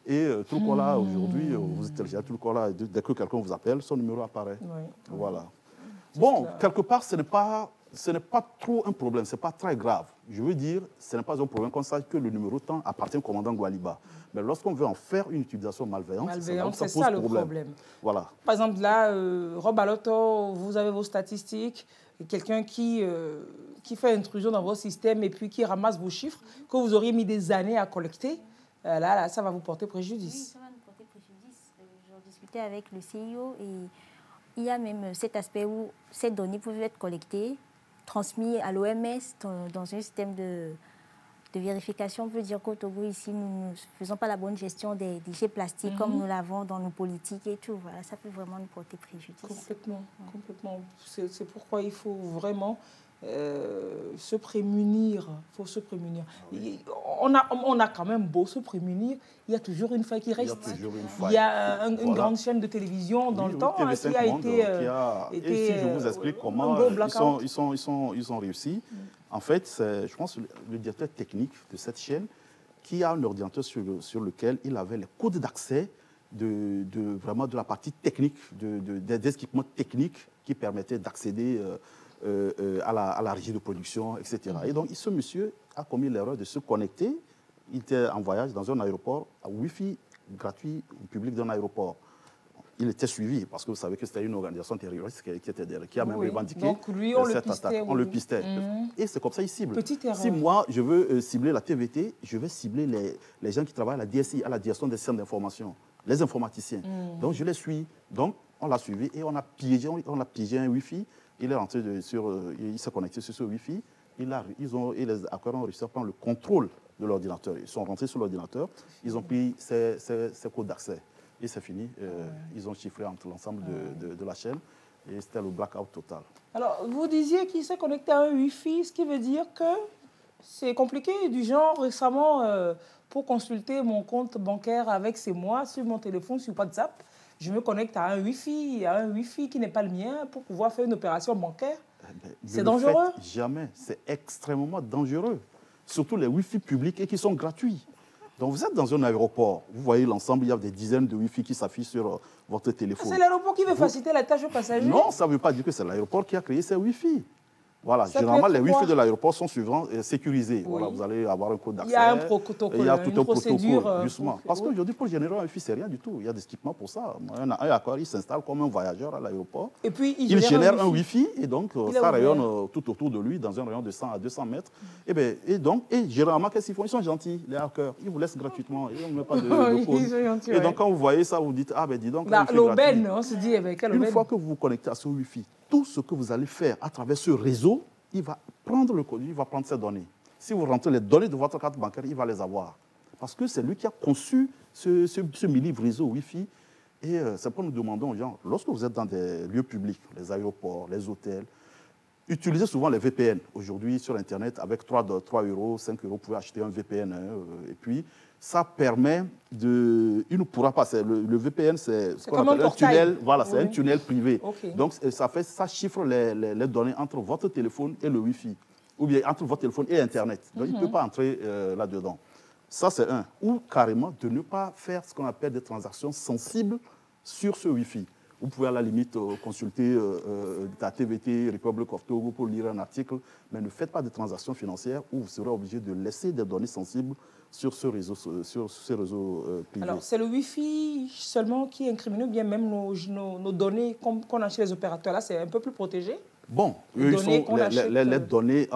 Et Truecaller, aujourd'hui, vous téléchargez Truecaller, dès que quelqu'un vous appelle, son numéro apparaît. Oui. Voilà. Bon, quelque part, ce n'est pas trop un problème, ce n'est pas très grave. Je veux dire, ce n'est pas un problème qu'on sache que le numéro tant appartient au commandant Gwaliba. Mais lorsqu'on veut en faire une utilisation malveillante, c'est ça le problème. Voilà. Par exemple, là, Rob Aloto, vous avez vos statistiques, quelqu'un qui fait intrusion dans vos systèmes et puis qui ramasse vos chiffres que vous auriez mis des années à collecter, là, ça va vous porter préjudice. Oui, ça va nous porter préjudice. J'en discutais avec le CIO et il y a même cet aspect où ces données peuvent être collectées, transmis à l'OMS dans un système de vérification. On peut dire qu'au Togo, ici, nous ne faisons pas la bonne gestion des déchets plastiques comme nous l'avons dans nos politiques et tout. Voilà, ça peut vraiment nous porter préjudice. Complètement, complètement. C'est pourquoi il faut vraiment se prémunir. Il faut se prémunir. On a quand même beau se prémunir, il y a toujours une faille qui reste. Il y a une grande chaîne de télévision dans le temps qui a été... Et si je vous explique comment ils ont réussi, en fait, c'est, je pense, le directeur technique de cette chaîne qui a un ordinateur sur lequel il avait les codes d'accès vraiment de la partie technique, des équipements techniques qui permettaient d'accéder à la régie de production, etc. Et donc, ce monsieur a commis l'erreur de se connecter. Il était en voyage dans un aéroport, à Wi-Fi gratuit au public d'un aéroport. Il était suivi, parce que vous savez que c'était une organisation terroriste qui était derrière, qui a même revendiqué donc lui, cette attaque. On le pistait. Et c'est comme ça qu'il cible. Petite erreur. Si moi, je veux cibler la TVT, je vais cibler les gens qui travaillent à la DSI, à la direction des systèmes d'information, les informaticiens. Donc, je les suis. Donc, on l'a suivi et on a piégé un Wi-Fi. Il est rentré il s'est connecté sur ce Wi-Fi. Et les hackers ont réussi à prendre le contrôle de l'ordinateur. Ils sont rentrés sur l'ordinateur, ils ont pris ses codes d'accès. Et c'est fini. Ils ont chiffré entre l'ensemble de la chaîne. Et c'était le blackout total. Alors, vous disiez qu'il s'est connecté à un Wi-Fi, ce qui veut dire que c'est compliqué. Du genre, récemment, pour consulter mon compte bancaire avec ses mois sur mon téléphone, sur WhatsApp, je me connecte à un Wi-Fi qui n'est pas le mien pour pouvoir faire une opération bancaire. C'est dangereux? Ne le faites jamais. C'est extrêmement dangereux. Surtout les Wi-Fi publics et qui sont gratuits. Donc vous êtes dans un aéroport, vous voyez l'ensemble, il y a des dizaines de Wi-Fi qui s'affichent sur votre téléphone. C'est l'aéroport qui veut faciliter la tâche aux passagers? Non, ça ne veut pas dire que c'est l'aéroport qui a créé ces Wi-Fi. Voilà, Ça généralement, peut les être Wi-Fi quoi? de l'aéroport sont souvent sécurisés. Oui. Voilà, vous allez avoir un code d'accès. Il y a un protocole, Il y a tout une un procédure, protocole, justement. pour- Parce oui. qu'aujourd'hui, pour générer un Wi-Fi, c'est rien du tout. Il y a des équipements pour ça. Un hacker, il s'installe comme un voyageur à l'aéroport. Et puis, Il génère un Wi-Fi et donc Il est ça ouvert. rayonne tout autour de lui, dans un rayon de 100 à 200 mètres. Et généralement, qu'est-ce qu'ils font? Ils sont gentils, les hackers. Ils vous laissent gratuitement. Ils n'ont même pas de Oui, code. ils sont gentils, Et donc, quand vous voyez ça, vous dites, ah ben dis donc, un Wi-Fi l'aubaine, gratuit. on se dit, eh ben, quelle Une aubaine. fois que vous vous connectez à ce Wi-Fi, tout ce que vous allez faire à travers ce réseau, il va prendre le code, il va prendre ces données. Si vous rentrez les données de votre carte bancaire, il va les avoir. Parce que c'est lui qui a conçu ce mini-réseau Wi-Fi. Et c'est pourquoi nous demandons aux gens, lorsque vous êtes dans des lieux publics, les aéroports, les hôtels, utilisez souvent les VPN. Aujourd'hui, sur Internet, avec 3 euros, 5 euros, vous pouvez acheter un VPN. Et puis, ça permet de... Il ne pourra pas... Le VPN, c'est ce qu'on appelle un tunnel. Voilà, c'est un tunnel privé. Okay. Donc, ça chiffre les données entre votre téléphone et le Wi-Fi. Ou bien entre votre téléphone et Internet. Donc, il ne peut pas entrer là-dedans. Ça, c'est un. Ou carrément de ne pas faire ce qu'on appelle des transactions sensibles sur ce Wi-Fi. Vous pouvez à la limite consulter la TVT, Republic of Togo pour lire un article, mais ne faites pas de transactions financières où vous serez obligé de laisser des données sensibles sur ce réseau, privé. Alors, c'est le Wi-Fi seulement qui est incriminé, ou bien même nos données qu'on a chez les opérateurs, là, c'est un peu plus protégé? Bon, les données...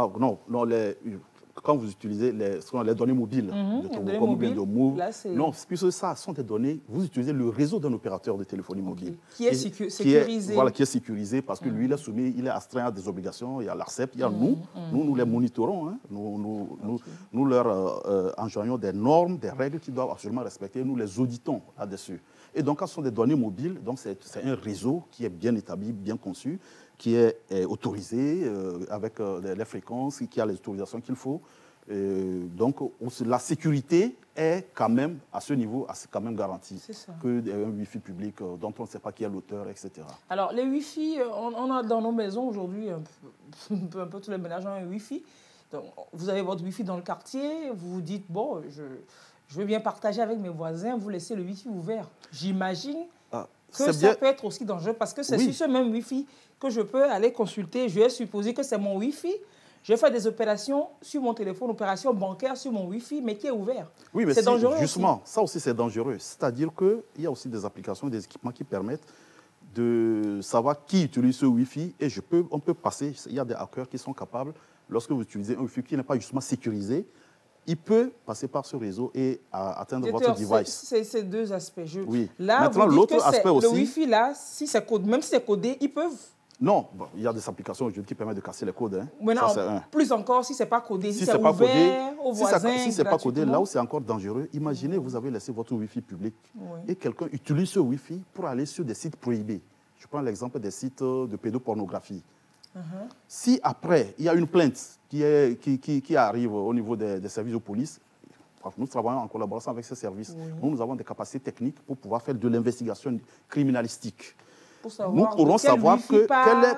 quand vous utilisez les données mobiles, de Move, non, puisque ça sont des données, vous utilisez le réseau d'un opérateur de téléphonie mobile. Qui est sécurisé. Voilà, qui est sécurisé parce que lui, il est soumis, il est astreint à des obligations, il y a l'ARCEP, il y a nous les monitorons, hein, nous leur enjoignons des normes, des règles qu'ils doivent absolument respecter, nous les auditons là-dessus. Et donc, quand ce sont des données mobiles, donc c'est un réseau qui est bien établi, bien conçu, qui est autorisé avec les fréquences, qui a les autorisations qu'il faut. Donc, la sécurité est quand même, à ce niveau, quand même garantie. Que un Wi-Fi public dont on ne sait pas qui est l'auteur, etc. Alors, les Wi-Fi, on a dans nos maisons aujourd'hui, un peu tous les ménages ont un Wi-Fi. Donc, vous avez votre Wi-Fi dans le quartier, vous vous dites, bon, je veux bien partager avec mes voisins, vous laissez le Wi-Fi ouvert. J'imagine que ça peut être aussi dangereux parce que c'est sur ce même Wi-Fi que je peux aller consulter. Je vais supposer que c'est mon Wi-Fi. Je fais des opérations sur mon téléphone, opérations bancaires sur mon Wi-Fi, mais qui est ouvert. Oui, mais c'est dangereux justement, ça aussi c'est dangereux. C'est-à-dire qu'il y a aussi des applications, des équipements qui permettent de savoir qui utilise ce Wi-Fi. Et on peut passer, il y a des hackers qui sont capables, lorsque vous utilisez un Wi-Fi qui n'est pas justement sécurisé, il peut passer par ce réseau et atteindre votre device. C'est deux aspects. Oui. Là, maintenant, l'autre aspect aussi... Le Wi-Fi, là, si c'est codé, même si c'est codé, ils peuvent... Non, bon, il y a des applications aujourd'hui qui permettent de casser les codes. Hein. Maintenant, plus encore, si ce n'est pas codé, si c'est ouvert aux voisins... Si ce n'est pas codé, là où c'est encore dangereux, imaginez, vous avez laissé votre Wi-Fi public et quelqu'un utilise ce Wi-Fi pour aller sur des sites prohibés. Je prends l'exemple des sites de pédopornographie. Si après, il y a une plainte qui arrive au niveau des services de police, nous travaillons en collaboration avec ces services. Nous avons des capacités techniques pour pouvoir faire de l'investigation criminalistique. Nous pourrons savoir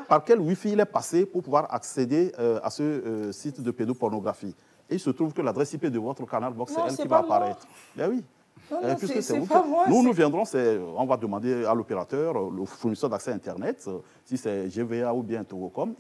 par quel Wi-Fi il est passé pour pouvoir accéder à ce site de pédopornographie. Et il se trouve que l'adresse IP de votre canal box, c'est elle qui va apparaître. Ben oui. Puisque c'est pas moi. Nous viendrons, on va demander à l'opérateur, le fournisseur d'accès Internet, si c'est GVA ou bien Togocom,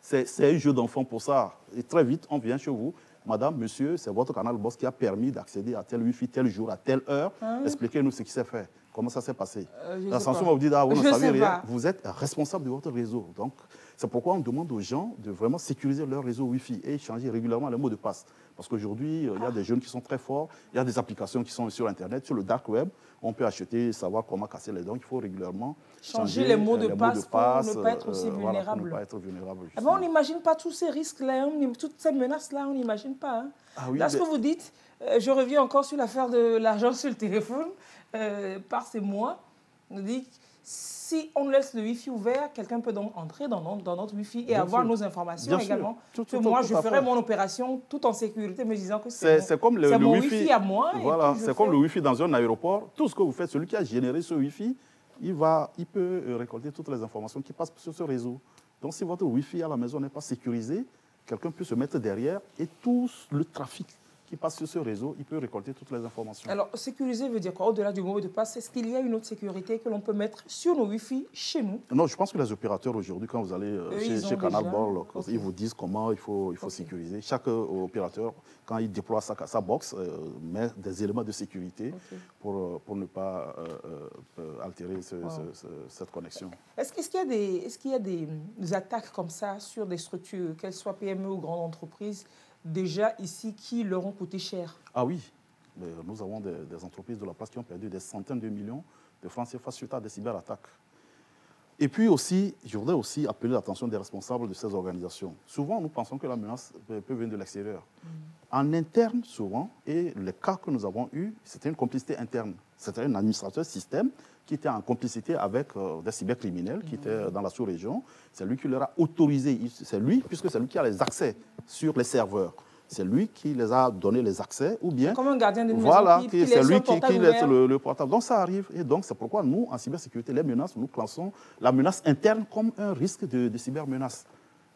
c'est un jeu d'enfant pour ça. Et très vite, on vient chez vous. Madame, monsieur, c'est votre canal box qui a permis d'accéder à tel Wi-Fi, tel jour, à telle heure. Expliquez-nous ce qui s'est fait. Comment ça s'est passé? La sanction va vous dire, vous ne savez rien. Vous êtes responsable de votre réseau. Donc, c'est pourquoi on demande aux gens de vraiment sécuriser leur réseau Wi-Fi et changer régulièrement les mots de passe. Parce qu'aujourd'hui, il y a des jeunes qui sont très forts. Il y a des applications qui sont sur Internet, sur le dark web. On peut acheter, savoir comment casser les dents. Il faut régulièrement changer les mots de passe pour ne pas être aussi vulnérable. Voilà, pour ne pas être vulnérable. On n'imagine pas tous ces risques-là, toutes ces menaces-là, on n'imagine pas. Hein. Là, ce que vous dites, je reviens encore sur l'affaire de l'argent sur le téléphone. Par ces mois, on dit si on laisse le Wi-Fi ouvert, quelqu'un peut donc entrer dans notre Wi-Fi et avoir nos informations également. Moi, je ferai mon opération tout en sécurité, me disant que c'est comme le mon Wi-Fi à moi. Voilà, c'est comme le Wi-Fi dans un aéroport. Tout ce que vous faites, celui qui a généré ce Wi-Fi, il peut récolter toutes les informations qui passent sur ce réseau. Donc, si votre Wi-Fi à la maison n'est pas sécurisé, quelqu'un peut se mettre derrière et tout le trafic qui passe sur ce réseau, il peut récolter toutes les informations. Alors, sécuriser veut dire quoi? Au-delà du mot de passe, est-ce qu'il y a une autre sécurité que l'on peut mettre sur nos Wi-Fi chez nous? Non, je pense que les opérateurs aujourd'hui, quand vous allez chez Canal Ball, okay, ils vous disent comment il faut sécuriser. Chaque opérateur, quand il déploie sa box, met des éléments de sécurité pour ne pas altérer cette connexion. Est-ce qu'il y a des attaques comme ça sur des structures, qu'elles soient PME ou grandes entreprises, déjà ici, qui leur ont coûté cher? Ah oui, nous avons des entreprises de la place qui ont perdu des centaines de millions de francs CFA suite à des cyberattaques. Et puis aussi, je voudrais aussi appeler l'attention des responsables de ces organisations. Souvent, nous pensons que la menace peut venir de l'extérieur. En interne, souvent, et les cas que nous avons eus, c'était une complicité interne. C'était un administrateur système qui était en complicité avec des cybercriminels qui étaient dans la sous-région. C'est lui qui leur a autorisé, c'est lui, puisque c'est lui qui a les accès sur les serveurs. C'est lui qui les a donné les accès, ou bien... Comme un gardien d'une maison qui c'est lui qui laisse le portable. Donc ça arrive, et donc c'est pourquoi nous, en cybersécurité, les menaces, nous classons la menace interne comme un risque de cybermenace.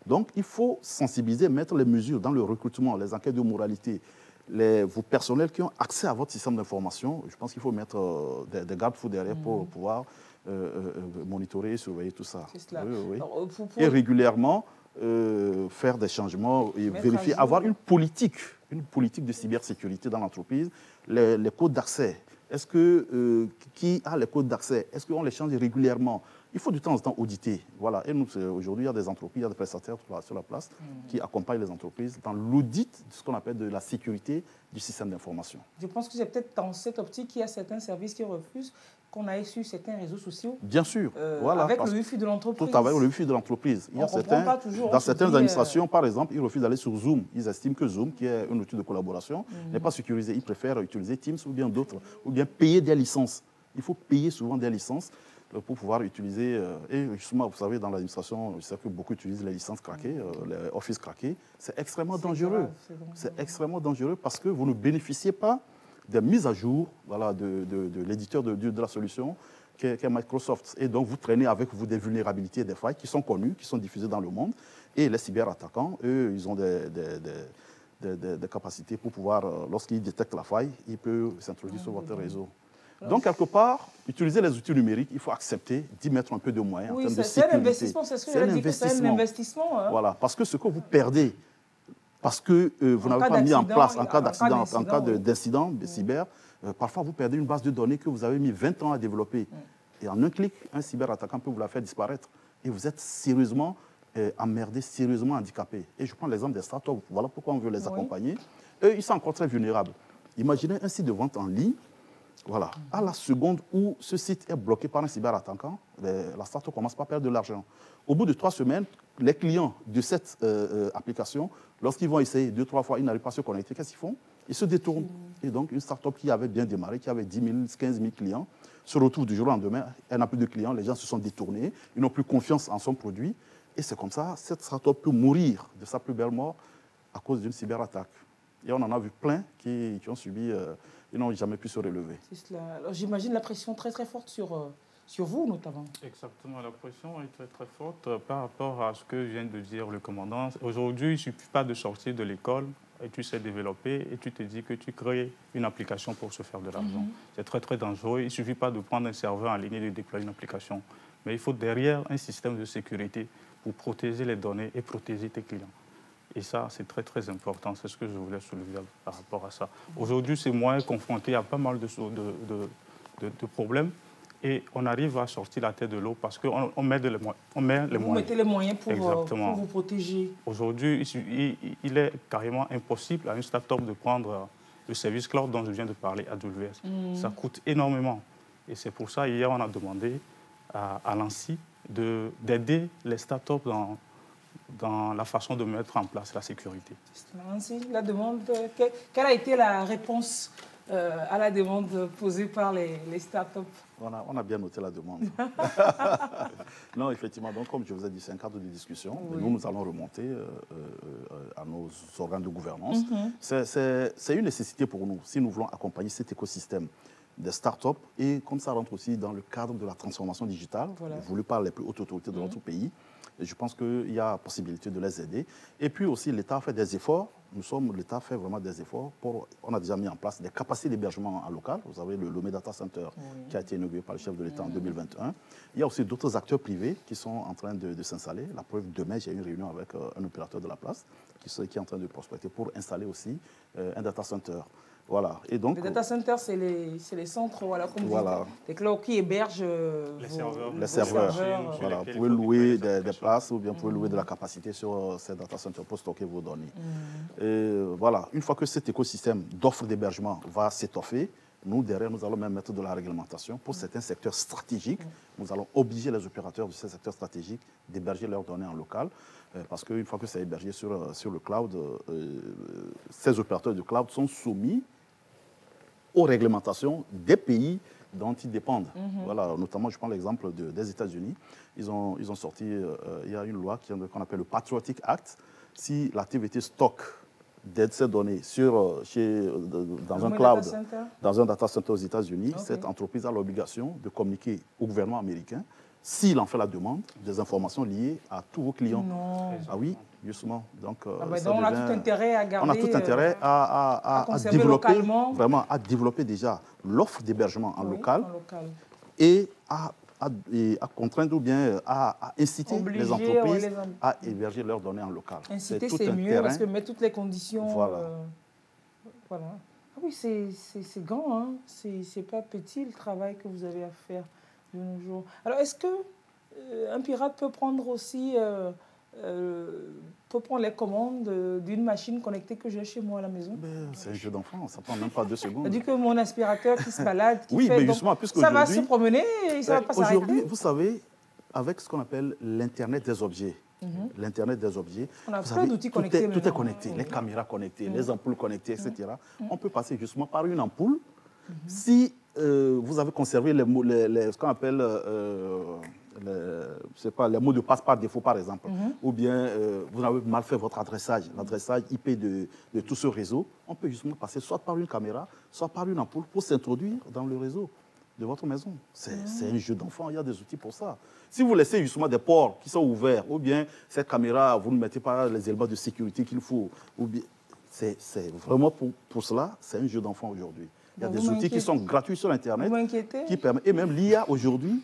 Donc il faut sensibiliser, mettre les mesures dans le recrutement, les enquêtes de moralité, vos personnels qui ont accès à votre système d'information. Je pense qu'il faut mettre des garde-fous derrière pour pouvoir monitorer et surveiller tout ça. C'est cela. Oui, oui. Alors, et régulièrement, faire des changements et vérifier, avoir une politique de cybersécurité dans l'entreprise, les codes d'accès. Est-ce que qui a les codes d'accès? Est-ce qu'on les change régulièrement? Il faut de temps en temps auditer. Voilà. Et nous, aujourd'hui, il y a des entreprises, il y a des prestataires sur la place qui accompagnent les entreprises dans l'audit de ce qu'on appelle de la sécurité du système d'information. Je pense que c'est peut-être dans cette optique qu'il y a certains services qui refusent qu'on aille sur certains réseaux sociaux. Bien sûr. Voilà, avec le Wi-Fi de l'entreprise. Tout avec le Wi-Fi de l'entreprise. Il y a dans certaines administrations, par exemple, ils refusent d'aller sur Zoom. Ils estiment que Zoom, qui est un outil de collaboration, n'est pas sécurisé. Ils préfèrent utiliser Teams ou bien d'autres, ou bien payer des licences. Il faut payer souvent des licences pour pouvoir utiliser. Et justement, vous savez, dans l'administration, je sais que beaucoup utilisent les licences craquées, les Office craqués. C'est extrêmement dangereux. C'est extrêmement dangereux parce que vous ne bénéficiez pas des mises à jour de l'éditeur de la solution qu'est Microsoft. Et donc, vous traînez avec vous des vulnérabilités et des failles qui sont connues, qui sont diffusées dans le monde. Et les cyberattaquants, eux, ils ont des capacités pour pouvoir, lorsqu'ils détectent la faille, ils peuvent s'introduire sur votre réseau. Donc, quelque part, utiliser les outils numériques, il faut accepter d'y mettre un peu de moyens en termes de sécurité. C'est un investissement, c'est ce que je dit, c'est un investissement. Hein. Voilà, parce que ce que vous perdez, parce que vous n'avez pas mis en place, en cas d'accident, en cas d'incident cyber, parfois vous perdez une base de données que vous avez mis 20 ans à développer. Et en un clic, un cyberattaquant peut vous la faire disparaître. Et vous êtes sérieusement emmerdé, sérieusement handicapé. Et je prends l'exemple des startups. Voilà pourquoi on veut les accompagner. Eux, ils sont encore très vulnérables. Imaginez un site de vente en ligne. Voilà. À la seconde où ce site est bloqué par un cyberattaquant, la startup commence par perdre de l'argent. Au bout de 3 semaines, les clients de cette application, lorsqu'ils vont essayer 2-3 fois, ils n'arrivent pas à se connecter, qu'est-ce qu'ils font? Ils se détournent. Et donc, une startup qui avait bien démarré, qui avait 10 000, 15 000 clients, se retrouve du jour au lendemain, elle n'a plus de clients, les gens se sont détournés, ils n'ont plus confiance en son produit. Et c'est comme ça, cette startup peut mourir de sa plus belle mort à cause d'une cyberattaque. Et on en a vu plein qui ont subi, ils n'ont jamais pu se relever. C'est cela. Alors, j'imagine la pression très très forte sur vous notamment. Exactement, la pression est très très forte par rapport à ce que vient de dire le commandant. Aujourd'hui, il ne suffit pas de sortir de l'école et tu sais développer et tu te dis que tu crées une application pour se faire de l'argent. C'est très très dangereux. Il ne suffit pas de prendre un serveur en ligne et de déployer une application. Mais il faut derrière un système de sécurité pour protéger les données et protéger tes clients. Et ça, c'est très, très important. C'est ce que je voulais soulever par rapport à ça. Aujourd'hui, c'est moins confronté à pas mal de problèmes. Et on arrive à sortir la tête de l'eau parce qu'on met les moyens. Vous mettez les moyens pour vous protéger. Aujourd'hui, il est carrément impossible à une start-up de prendre le service cloud dont je viens de parler, AWS. Ça coûte énormément. Et c'est pour ça, hier, on a demandé à l'ANSSI d'aider les start-up dans la façon de mettre en place la sécurité. La demande, quelle a été la réponse à la demande posée par les startups? On a bien noté la demande. Non, effectivement, donc, comme je vous ai dit, c'est un cadre de discussion. Oui. Nous allons remonter à nos organes de gouvernance. C'est une nécessité pour nous, si nous voulons accompagner cet écosystème des startups, et comme ça rentre aussi dans le cadre de la transformation digitale, voulue par les plus hautes autorités de notre pays. Et je pense qu'il y a possibilité de les aider. Et puis aussi, l'État a fait des efforts l'État fait vraiment des efforts. On a déjà mis en place des capacités d'hébergement en local. Vous avez le Medata Center qui a été inauguré par le chef de l'État en 2021. Il y a aussi d'autres acteurs privés qui sont en train de s'installer. La preuve, demain, j'ai eu une réunion avec un opérateur de la place qui est en train de prospecter pour installer aussi un data center. Voilà. Et donc, les data centers, c'est les centres, voilà, comme vous dites, les clouds qui hébergent les serveurs. Voilà. Vous pouvez louer des places ou bien vous pouvez louer de la capacité sur ces data centers pour stocker vos données. Et voilà. Une fois que cet écosystème d'offres d'hébergement va s'étoffer, nous, derrière, nous allons même mettre de la réglementation pour certains secteurs stratégiques. Nous allons obliger les opérateurs de ces secteurs stratégiques d'héberger leurs données en local. Parce qu'une fois que c'est hébergé sur le cloud, ces opérateurs du cloud sont soumis aux réglementations des pays dont ils dépendent. Voilà, notamment, je prends l'exemple des États-Unis. Ils ont sorti, il y a une loi qu'on appelle le Patriotic Act. Si l'activité stock de ces données dans un cloud, dans un data center aux États-Unis, cette entreprise a l'obligation de communiquer au gouvernement américain, s'il en fait la demande, des informations liées à tous vos clients. Non. Ah oui, justement. Donc, on a tout intérêt à garder. On a tout intérêt à développer, localement. Vraiment, à développer déjà l'offre d'hébergement en local et à contraindre ou bien à inciter les entreprises à héberger leurs données en local. Inciter, c'est mieux parce que mettre toutes les conditions. Voilà. Voilà. Ah oui, c'est grand, hein. C'est pas petit le travail que vous avez à faire de nos jours. Alors, est-ce qu'un pirate peut prendre aussi peut prendre les commandes d'une machine connectée que j'ai chez moi à la maison? C'est un jeu d'enfant, ça ne prend même pas 2 secondes. C'est-à-dire que mon aspirateur qui se balade, oui, mais justement, puisque ça va se promener et ça ne va pas s'arrêter. Aujourd'hui, vous savez, avec ce qu'on appelle l'Internet des objets, l'Internet des objets, on a plein d'outils connectés. Tout est connecté, les caméras connectées, les ampoules connectées, etc. On peut passer justement par une ampoule. Si vous avez conservé ce qu'on appelle les mots de passe par défaut, par exemple, ou bien vous avez mal fait votre adressage, l'adressage IP de tout ce réseau, on peut justement passer soit par une caméra, soit par une ampoule pour s'introduire dans le réseau de votre maison. C'est un jeu d'enfant, il y a des outils pour ça. Si vous laissez justement des ports qui sont ouverts, ou bien cette caméra, vous ne mettez pas les éléments de sécurité qu'il faut, ou bien c'est vraiment pour cela, c'est un jeu d'enfant aujourd'hui. Il y a des outils qui sont gratuits sur Internet, qui permettent, et même l'IA aujourd'hui,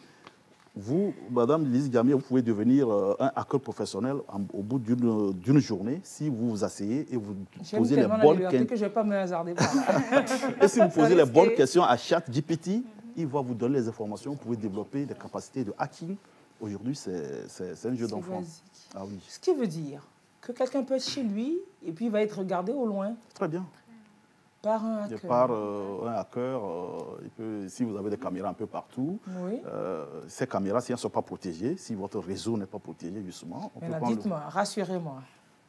vous, Madame Lise Gamier, vous pouvez devenir un hacker professionnel au bout d'une journée si vous vous asseyez et vous posez les bonnes questions. Que je vais pas me hasarder. Et si vous posez les bonnes questions à ChatGPT, il va vous donner les informations, vous pouvez développer des capacités de hacking. Aujourd'hui, c'est un jeu d'enfant. Ah oui. Ce qui veut dire que quelqu'un peut être chez lui et puis il va être regardé au loin. Très bien. Par un hacker. Par un hacker, si vous avez des caméras un peu partout, ces caméras, si elles ne sont pas protégées, si votre réseau n'est pas protégé, justement... Dites-moi, rassurez-moi,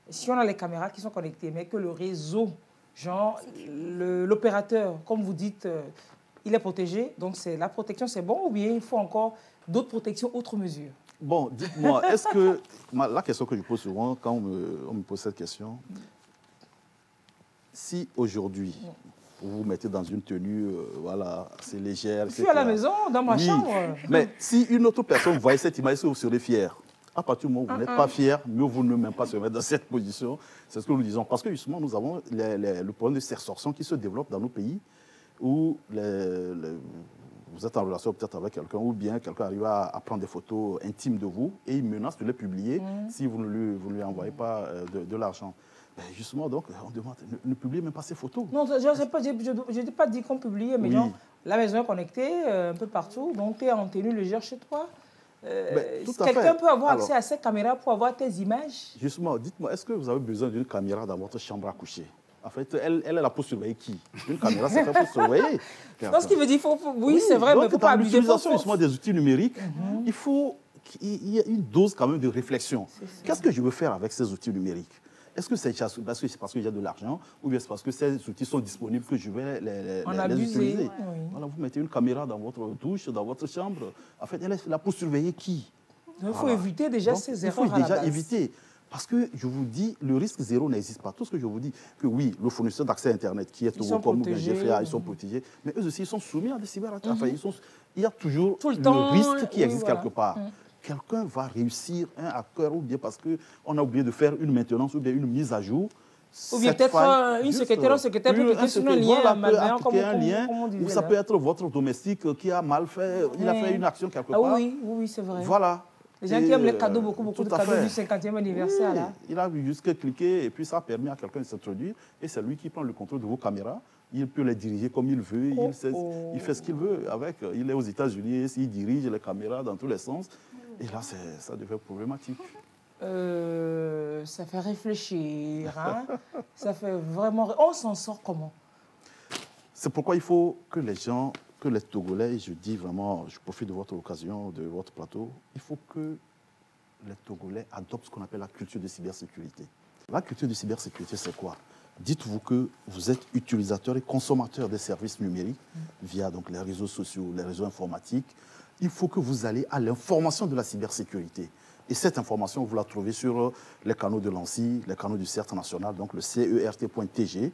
si on a les caméras qui sont connectées, mais que le réseau, genre l'opérateur, comme vous dites, il est protégé, donc la protection, c'est bon, ou bien il faut encore d'autres protections, autres mesures? Bon, dites-moi, est-ce que... La question que je pose souvent quand on me pose cette question... Si aujourd'hui, vous vous mettez dans une tenue assez légère... Je suis à la maison, dans ma chambre. Mais si une autre personne voyait cette image, est-ce que vous serez fier? À partir du moment où vous n'êtes pas fier, mieux vous ne même pas se mettre dans cette position. C'est ce que nous disons. Parce que justement, nous avons le problème de sursorption qui se développe dans nos pays, où vous êtes en relation peut-être avec quelqu'un, ou bien quelqu'un arrive à prendre des photos intimes de vous et il menace de les publier si vous ne lui envoyez pas de l'argent. Justement, donc, on demande, ne publiez même pas ces photos. Non, je n'ai pas dit qu'on publiait, mais non, la maison est connectée un peu partout, donc tu es en tenue légère chez toi. Quelqu'un peut avoir accès à ces caméras pour avoir tes images? Justement, dites-moi, est-ce que vous avez besoin d'une caméra dans votre chambre à coucher? En fait, elle est là pour surveiller qui? Une caméra, c'est fait pour surveiller. Donc, ce qui veut dire, oui, c'est vrai, mais il ne faut pas abuser. L'utilisation justement des outils numériques, il faut qu'il y ait une dose quand même de réflexion. Qu'est-ce que je veux faire avec ces outils numériques? Est-ce que c'est parce que j'ai de l'argent ou bien c'est parce que ces outils sont disponibles que je vais les utiliser? Oui. Voilà, vous mettez une caméra dans votre douche, dans votre chambre. En fait, elle est là pour surveiller qui? Il faut éviter déjà ces erreurs. Il faut déjà éviter. Parce que je vous dis, le risque zéro n'existe pas. Tout ce que je vous dis, que oui, le fournisseur d'accès Internet qui est comme GFA, ils sont protégés, mais eux aussi, ils sont soumis à des cyberattaques. Enfin, il y a toujours le risque qui existe quelque part. Quelqu'un va réussir, un hacker, ou bien parce qu'on a oublié de faire une maintenance ou bien une mise à jour, Ou bien peut-être une secrétaire peut être sur un lien malveillant, ou ça peut être votre domestique qui a mal fait, il a fait une action quelque part. Oui, c'est vrai. Voilà. Les gens qui aiment les cadeaux, beaucoup de cadeaux du 50e anniversaire. Là. Il a juste cliqué et puis ça a permis à quelqu'un de s'introduire. Et c'est lui qui prend le contrôle de vos caméras. Il peut les diriger comme il veut. Il fait ce qu'il veut avec. Il est aux États-Unis, il dirige les caméras dans tous les sens. Et là, ça devient problématique. Ça fait réfléchir. Hein? Ça fait vraiment... On s'en sort comment? C'est pourquoi il faut que les gens... que les Togolais, je dis vraiment, je profite de votre occasion, de votre plateau, il faut que les Togolais adoptent ce qu'on appelle la culture de cybersécurité. La culture de cybersécurité, c'est quoi? Dites-vous que vous êtes utilisateur et consommateur des services numériques via donc, les réseaux sociaux, les réseaux informatiques. Il faut que vous allez à l'information de la cybersécurité. Et cette information, vous la trouvez sur les canaux de l'ANSSI, les canaux du CERT national, donc le CERT.tg,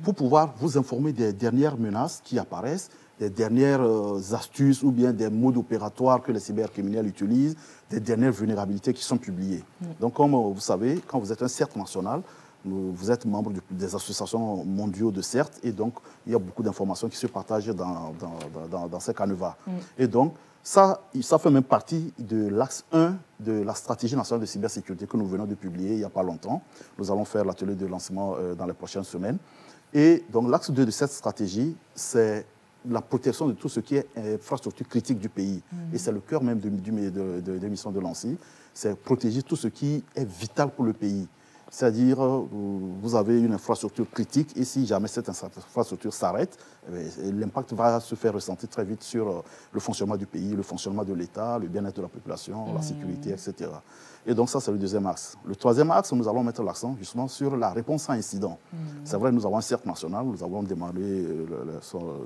pour pouvoir vous informer des dernières menaces qui apparaissent, des dernières astuces ou bien des modes opératoires que les cybercriminels utilisent, des dernières vulnérabilités qui sont publiées. Donc, comme vous savez, quand vous êtes un CERT national, vous êtes membre des associations mondiaux de CERT, et donc il y a beaucoup d'informations qui se partagent dans ces canevas. Et donc, ça fait même partie de l'axe 1 de la stratégie nationale de cybersécurité que nous venons de publier il n'y a pas longtemps. Nous allons faire l'atelier de lancement dans les prochaines semaines. Et donc, l'axe 2 de cette stratégie, c'est la protection de tout ce qui est infrastructure critique du pays. Et c'est le cœur même des missions de l'ANSSI, c'est protéger tout ce qui est vital pour le pays. C'est-à-dire, vous avez une infrastructure critique et si jamais cette infrastructure s'arrête, l'impact va se faire ressentir très vite sur le fonctionnement du pays, le fonctionnement de l'État, le bien-être de la population, la sécurité, etc. Et donc ça, c'est le deuxième axe. Le troisième axe, nous allons mettre l'accent justement sur la réponse à incident. C'est vrai, nous avons un CERT national, nous avons démarré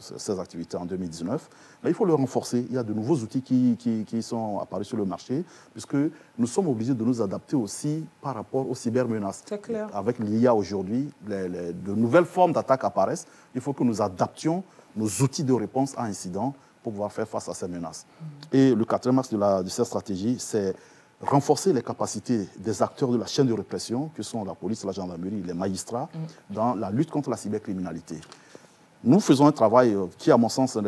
ces activités en 2019, mais il faut le renforcer. Il y a de nouveaux outils qui sont apparus sur le marché, puisque nous sommes obligés de nous adapter aussi par rapport aux cybermenaces. C'est clair. Avec l'IA aujourd'hui, de nouvelles formes d'attaques apparaissent. Il faut que nous adaptions nos outils de réponse à incident pour pouvoir faire face à ces menaces. Et le quatrième axe de cette stratégie, c'est renforcer les capacités des acteurs de la chaîne de répression, que sont la police, la gendarmerie, les magistrats, dans la lutte contre la cybercriminalité. Nous faisons un travail qui, à mon sens,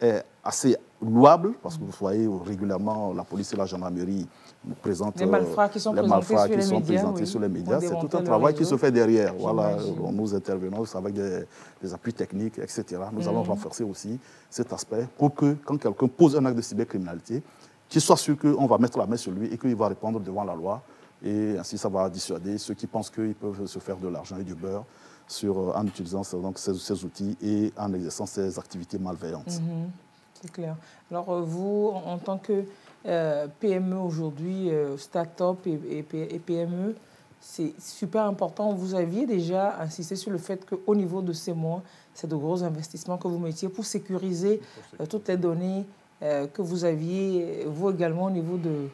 est assez louable, parce que vous voyez régulièrement la police et la gendarmerie nous présentent les malfrats qui sont présentés sur les médias. C'est tout un travail qui se fait derrière. Voilà, nous intervenons avec des appuis techniques, etc. Nous allons renforcer aussi cet aspect pour que, quand quelqu'un pose un acte de cybercriminalité, qu'il soit sûr qu'on va mettre la main sur lui et qu'il va répondre devant la loi. Et ainsi, ça va dissuader ceux qui pensent qu'ils peuvent se faire de l'argent et du beurre en utilisant donc, ces outils et en exerçant ces activités malveillantes. C'est clair. Alors, vous, en tant que PME aujourd'hui, start-up et PME, c'est super important. Vous aviez déjà insisté sur le fait qu'au niveau de ces mois, c'est de gros investissements que vous mettiez pour sécuriser toutes les données que vous aviez, vous également, au niveau de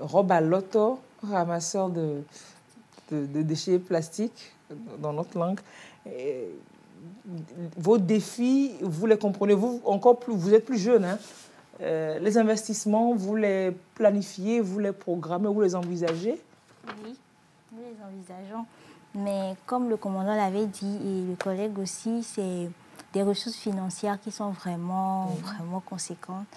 Robaloto, ramasseur de déchets plastiques, dans notre langue. Vos défis, vous les comprenez, vous êtes plus jeune, hein? Les investissements, vous les planifiez, vous les programmez, vous les envisagez? Oui, nous les envisageons. Mais comme le commandant l'avait dit, et le collègue aussi, c'est des ressources financières qui sont vraiment conséquentes.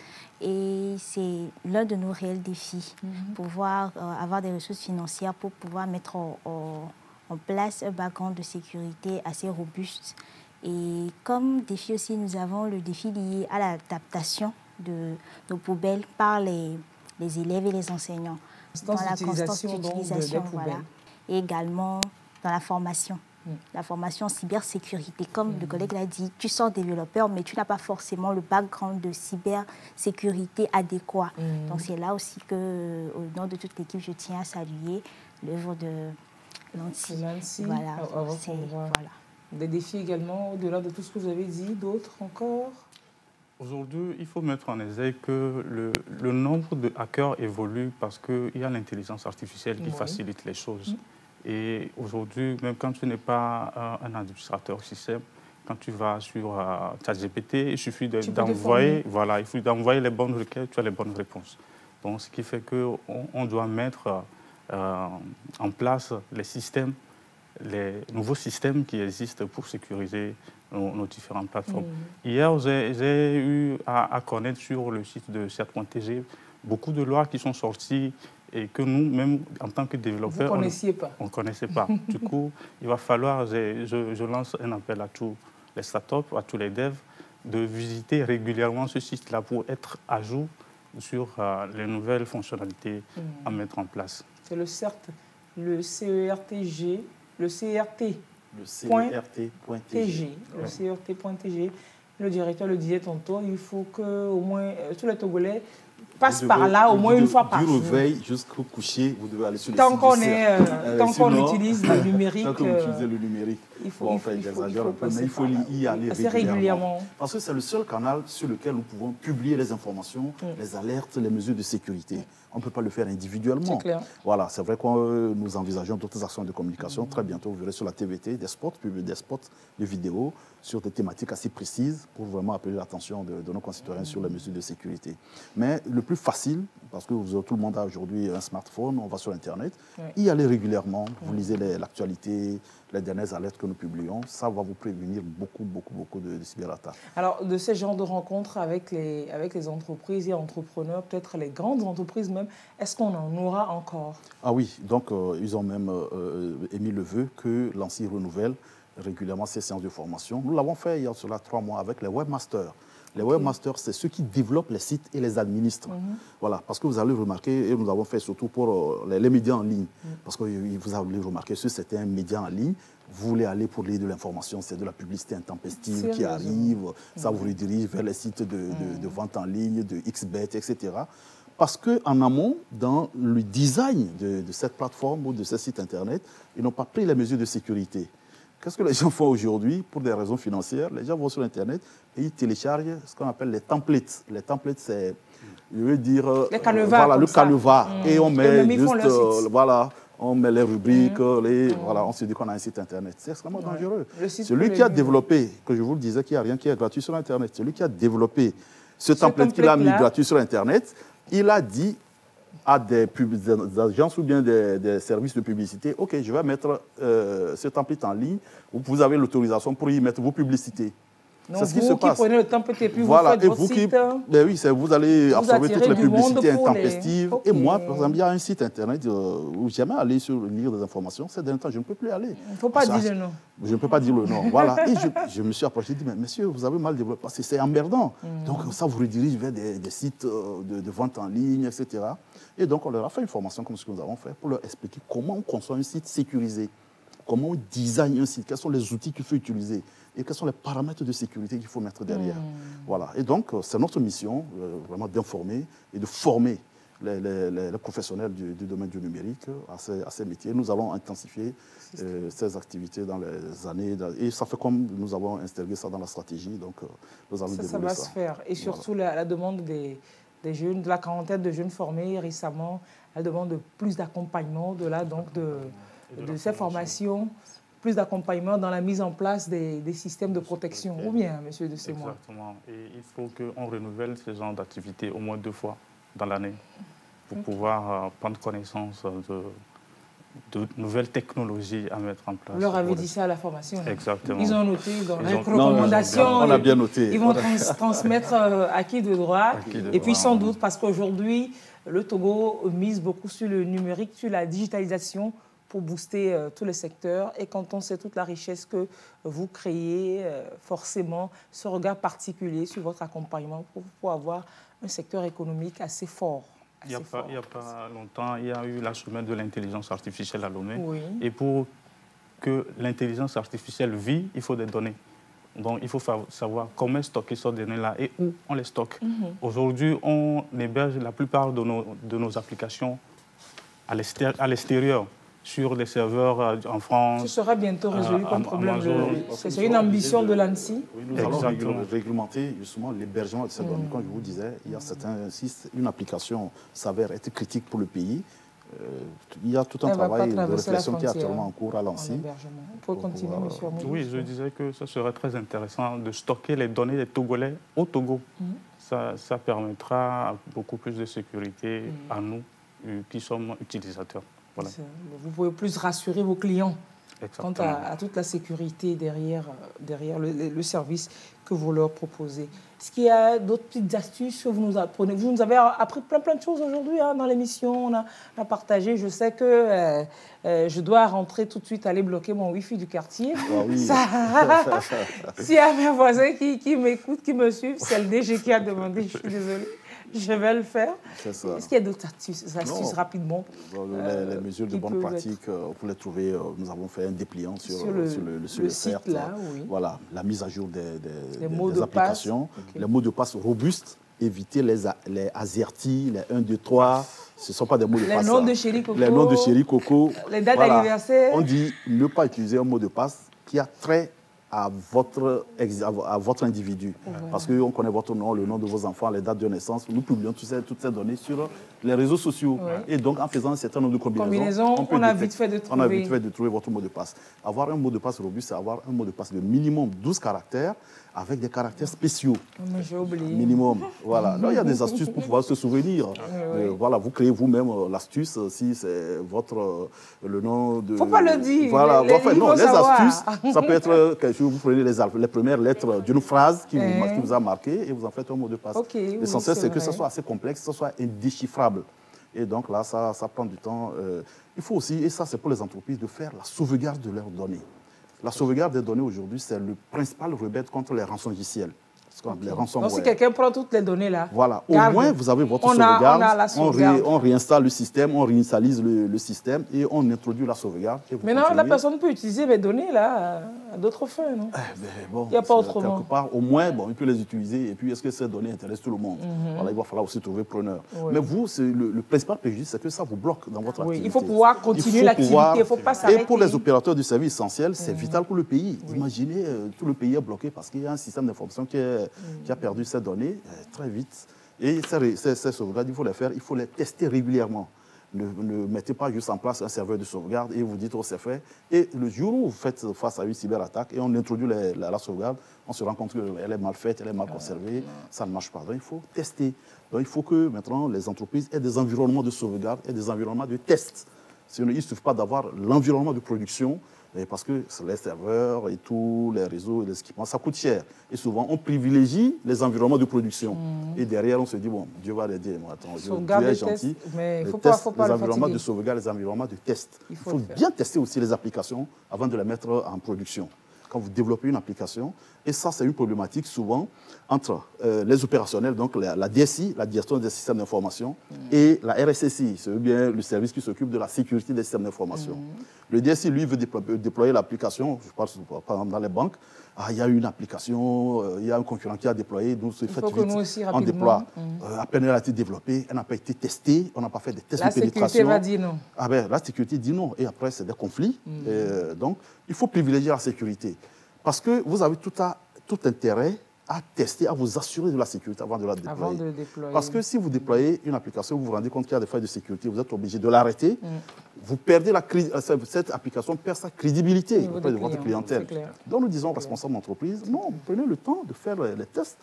Et c'est l'un de nos réels défis, pouvoir avoir des ressources financières pour pouvoir mettre en place un background de sécurité assez robuste. Et comme défi aussi, nous avons le défi lié à l'adaptation de nos poubelles par les élèves et les enseignants. Dans la constance d'utilisation, voilà. Et également dans la formation en cybersécurité. Comme le collègue l'a dit, tu sors développeur, mais tu n'as pas forcément le background de cybersécurité adéquat. Donc c'est là aussi que, au nom de toute l'équipe, je tiens à saluer l'œuvre de l'ANSSI. Voilà. Voilà. Des défis également, au-delà de tout ce que vous avez dit, d'autres encore? Aujourd'hui, il faut mettre en exergue que le nombre de hackers évolue parce qu'il y a l'intelligence artificielle qui facilite les choses. Et aujourd'hui, même quand tu n'es pas un administrateur système, quand tu vas sur ChatGPT, il suffit d'envoyer les bonnes requêtes, tu as les bonnes réponses. Donc, ce qui fait qu'on doit mettre en place les nouveaux systèmes qui existent pour sécuriser nos différentes plateformes. Hier, j'ai eu à connaître sur le site de CERT.tg beaucoup de lois qui sont sorties et que nous, même en tant que développeurs, on ne connaissait pas. Du coup, il va falloir, je lance un appel à tous les startups, à tous les devs, de visiter régulièrement ce site-là pour être à jour sur les nouvelles fonctionnalités à mettre en place. C'est le CERT, le CERTG, le CERT. Le CERT.tg. Le CERT.tg. Le directeur le disait tantôt, il faut qu'au moins tous les Togolais passent par là au moins une fois par jour. Du réveil jusqu'au coucher, vous devez aller sur le site. Tant qu'on utilise le numérique. Tant qu'on utilise le numérique. J'exagère un peu, mais il faut y aller régulièrement. Parce que c'est le seul canal sur lequel nous pouvons publier les informations, les alertes, les mesures de sécurité. On ne peut pas le faire individuellement. C'est clair. Voilà, c'est vrai que nous envisageons d'autres actions de communication. Très bientôt, vous verrez sur la TVT des spots, des spots de vidéos sur des thématiques assez précises pour vraiment appeler l'attention de nos concitoyens sur les mesures de sécurité. Mais le plus facile, parce que tout le monde a aujourd'hui un smartphone, on va sur Internet, y aller régulièrement, vous lisez l'actualité, les dernières alertes que nous publions, ça va vous prévenir beaucoup de cyberattaques. Alors, de ces genres de rencontres avec les entreprises et entrepreneurs, peut-être les grandes entreprises même, est-ce qu'on en aura encore? Ah oui, donc ils ont même émis le vœu que l'ANSSI renouvelle régulièrement ces séances de formation. Nous l'avons fait il y a cela 3 mois avec les webmasters. Les webmasters, c'est ceux qui développent les sites et les administrent. Voilà, parce que vous allez remarquer, et nous avons fait surtout pour les médias en ligne, parce que vous allez remarquer que c'était un média en ligne, vous voulez aller pour lire de l'information, c'est de la publicité intempestive qui arrive, ça vous redirige vers les sites de vente en ligne, de XBet, etc. Parce qu'en amont, dans le design de cette plateforme ou de ce site Internet, ils n'ont pas pris les mesures de sécurité. Qu'est-ce que les gens font aujourd'hui pour des raisons financières? Les gens vont sur Internet et ils téléchargent ce qu'on appelle les templates. Les templates, c'est, je veux dire, les canevas, voilà, le canevas. Et on met juste, voilà, on met les rubriques, voilà, on se dit qu'on a un site Internet. C'est extrêmement dangereux. Celui qui a développé, que je vous le disais, qu'il n'y a rien qui est gratuit sur Internet, celui qui a développé ce template qu'il a mis gratuit sur Internet, il a dit à des agences ou bien des services de publicité, OK, je vais mettre ce template en ligne, vous avez l'autorisation pour y mettre vos publicités. C'est ce qui se passe. Prenez le template et puis voilà, vous faites votre site. Oui, vous allez absorber toutes les publicités intempestives. Okay. Et moi, par exemple, il y a un site Internet où j'aimais aller lire des informations. Ces derniers temps, je ne peux plus aller. Il ne faut pas dire le nom. Je ne peux pas dire le nom. Voilà. Et je me suis approché et dit, mais monsieur, vous avez mal développé. C'est emmerdant. Donc ça vous redirige vers des sites de vente en ligne, etc. Et donc, on leur a fait une formation comme ce que nous avons fait pour leur expliquer comment on conçoit un site sécurisé, comment on design un site, quels sont les outils qu'il faut utiliser et quels sont les paramètres de sécurité qu'il faut mettre derrière. Voilà. Et donc, c'est notre mission, vraiment d'informer et de former les professionnels du domaine du numérique à ces métiers. Nous allons intensifier ces activités dans les années. Et ça fait comme nous avons installé ça dans la stratégie. Donc, nous allons développer ça. Ça va se faire. Et surtout, la demande des jeunes, de la quarantaine de jeunes formés récemment, elle demande plus d'accompagnement de ces formations, plus d'accompagnement dans la mise en place des systèmes de protection. Ou bien, monsieur de Semois? Exactement. Et il faut qu'on renouvelle ce genre d'activités au moins 2 fois dans l'année pour pouvoir prendre connaissance de nouvelles technologies à mettre en place. Vous leur avez dit ça à la formation? Exactement. Ils ont noté dans les recommandations. On a bien noté. Ils vont transmettre à qui de droit. Et puis sans doute, parce qu'aujourd'hui, le Togo mise beaucoup sur le numérique, sur la digitalisation pour booster tous les secteurs. Et quand on sait toute la richesse que vous créez, forcément, ce regard particulier sur votre accompagnement pour avoir un secteur économique assez fort. Il n'y a pas longtemps, il y a eu la semaine de l'intelligence artificielle à Lomé. Oui. Et pour que l'intelligence artificielle vive, il faut des données. Donc, il faut savoir comment stocker ces données-là et où on les stocke. Aujourd'hui, on héberge la plupart de nos applications à l'extérieur, sur des serveurs en France. Ce sera bientôt résolu comme problème. C'est une ambition de l'ANSSI. Oui, nous allons réglementer justement l'hébergement de ces données. Comme je vous disais, il y a si une application s'avère être critique pour le pays, il y a tout un travail de réflexion qui est actuellement en cours à l'ANSSI. Vous pouvez continuer, monsieur Amoudou. Oui, je disais que ce serait très intéressant de stocker les données des Togolais au Togo. Ça permettra beaucoup plus de sécurité à nous qui sommes utilisateurs. Voilà. Vous pouvez plus rassurer vos clients. Exactement. Quant à toute la sécurité derrière le service que vous leur proposez. Est-ce qu'il y a d'autres petites astuces que vous nous apprenez? Vous nous avez appris plein de choses aujourd'hui dans l'émission, on a partagé. Je sais que je dois rentrer tout de suite, aller bloquer mon Wi-Fi du quartier. Ah oui. S'il y a mes voisins qui m'écoutent, qui me suivent, c'est le DG qui a demandé, je suis désolée. Je vais le faire. Est-ce qu'il y a d'autres astuces rapidement? Les mesures de bonne pratique, vous les trouvez. Nous avons fait un dépliant sur le site. Là, oui. Voilà, la mise à jour des mots applications, les mots de passe robustes, éviter les AZERTY, les 1, 2, 3. Ce ne sont pas des mots de passe. Les noms de Chéri Coco. Les noms de Chéri Coco. Les dates d'anniversaire. On dit ne pas utiliser un mot de passe qui a trait à votre individu. Parce qu'on connaît votre nom, le nom de vos enfants, les dates de naissance. Nous publions toutes ces données sur les réseaux sociaux. Et donc, en faisant un certain nombre de combinaisons, on a vite fait de trouver votre mot de passe. Avoir un mot de passe robuste, c'est avoir un mot de passe de minimum 12 caractères avec des caractères spéciaux. Mais j'ai oublié. Minimum. Voilà. Là, il y a des astuces pour pouvoir se souvenir. Voilà, vous créez vous-même l'astuce, si c'est le nom de... Il ne faut pas le dire. Voilà. Les astuces, ça peut être quelque chose, vous prenez les premières lettres d'une phrase qui vous a marqué et vous en faites un mot de passe. L'essentiel, c'est que ce soit assez complexe, que ce soit indéchiffrable. Et donc là, ça prend du temps. Il faut aussi, et ça c'est pour les entreprises, de faire la sauvegarde de leurs données. La sauvegarde des données aujourd'hui, c'est le principal remède contre les rançongiciels. Les ransomware. Donc si quelqu'un prend toutes les données là, voilà, au moins vous avez votre sauvegarde, on réinstalle le système, on réinitialise le système et on introduit la sauvegarde. Maintenant, la personne peut utiliser mes données là à d'autres fins, non? Il n'y a pas autrement. Quelque part, au moins, il peut les utiliser et puis est-ce que ces données intéressent tout le monde? Voilà, il va falloir aussi trouver preneur. Mais vous, le principal préjudice, c'est que ça vous bloque dans votre activité. Il faut pouvoir continuer l'activité, il ne faut pas s'arrêter. Et pour les opérateurs du service essentiel, c'est vital pour le pays. Imaginez, tout le pays est bloqué parce qu'il y a un système d'information qui a perdu ses données très vite. Et ces sauvegardes, il faut les faire, il faut les tester régulièrement. Ne mettez pas juste en place un serveur de sauvegarde et vous dites, oh, c'est fait. Et le jour où vous faites face à une cyberattaque et on introduit la sauvegarde, on se rend compte qu'elle est mal faite, elle est mal conservée, ça ne marche pas. Donc, il faut tester. Donc, il faut que maintenant les entreprises aient des environnements de sauvegarde et des environnements de test. Sinon, il ne suffit pas d'avoir l'environnement de production, parce que les serveurs et tous les réseaux et les équipements, ça coûte cher. Et souvent, on privilégie les environnements de production. Et derrière, on se dit, bon, Dieu va l'aider. Attends, Dieu est gentil. Mais il faut pas les environnements de sauvegarde, les environnements de test. Il faut bien tester aussi les applications avant de les mettre en production. Quand vous développez une application, et ça, c'est une problématique souvent entre les opérationnels, donc la DSI, la direction des systèmes d'information, et la RSSI, c'est bien le service qui s'occupe de la sécurité des systèmes d'information. Le DSI, lui, veut déployer l'application, je parle par exemple dans les banques, il y a une application, il y a un concurrent qui a déployé, donc c'est fait vite, on déploie. À peine elle a été développée, elle n'a pas été testée, on n'a pas fait des tests de pénétration. La sécurité va dire non. La sécurité dit non, et après c'est des conflits. Donc, il faut privilégier la sécurité. Parce que vous avez tout intérêt à tester, à vous assurer de la sécurité avant de la déployer. Avant de le déployer. Parce que si vous déployez une application, vous vous rendez compte qu'il y a des failles de sécurité, vous êtes obligé de l'arrêter. Vous perdez cette application perd sa crédibilité auprès de votre clientèle. Donc nous disons aux responsables d'entreprise, non, prenez le temps de faire les tests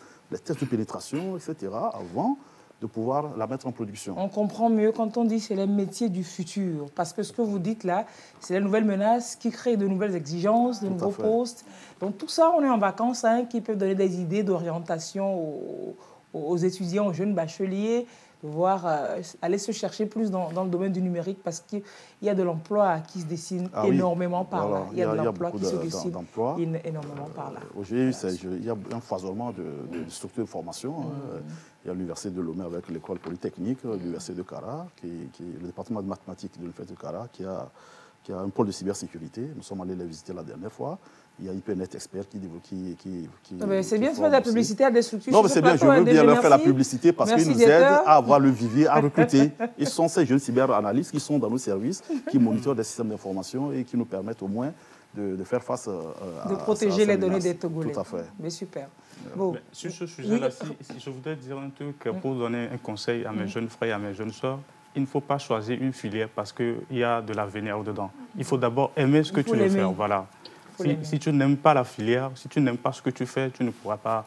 de pénétration, etc., avant de pouvoir la mettre en production. On comprend mieux quand on dit que c'est les métiers du futur. Parce que ce que vous dites là, c'est les nouvelles menaces qui créent de nouvelles exigences, de nouveaux postes. Donc tout ça, on est en vacances, qui peut donner des idées d'orientation aux étudiants, aux jeunes bacheliers, de voir aller se chercher plus dans le domaine du numérique parce qu'il y a de l'emploi qui se dessine énormément par là. Il y a de l'emploi qui se dessine énormément par là. Aujourd'hui, il y a un foisonnement de structures de formation. Il y a l'université de Lomé avec l'école polytechnique, l'université de Kara, le département de mathématiques de l'université de Kara, qui a un pôle de cybersécurité. Nous sommes allés les visiter la dernière fois. Il y a IPNet Expert qui c'est bien de faire de la publicité à des structures. Non, mais c'est bien, je veux bien leur faire la publicité parce qu'ils nous aident à avoir le vivier, à recruter. Ils sont ces jeunes cyberanalystes qui sont dans nos services, qui monitorent des systèmes d'information et qui nous permettent au moins de faire face à de protéger les données des Togolais. Tout à fait. Mais super. Bon. Sur ce sujet-là, je voudrais dire un truc pour donner un conseil à mes jeunes frères et à mes jeunes sœurs. Il ne faut pas choisir une filière parce qu'il y a de l'avenir dedans. Il faut d'abord aimer ce que tu veux faire. Voilà. Si tu n'aimes pas la filière, si tu n'aimes pas ce que tu fais, tu ne pourras pas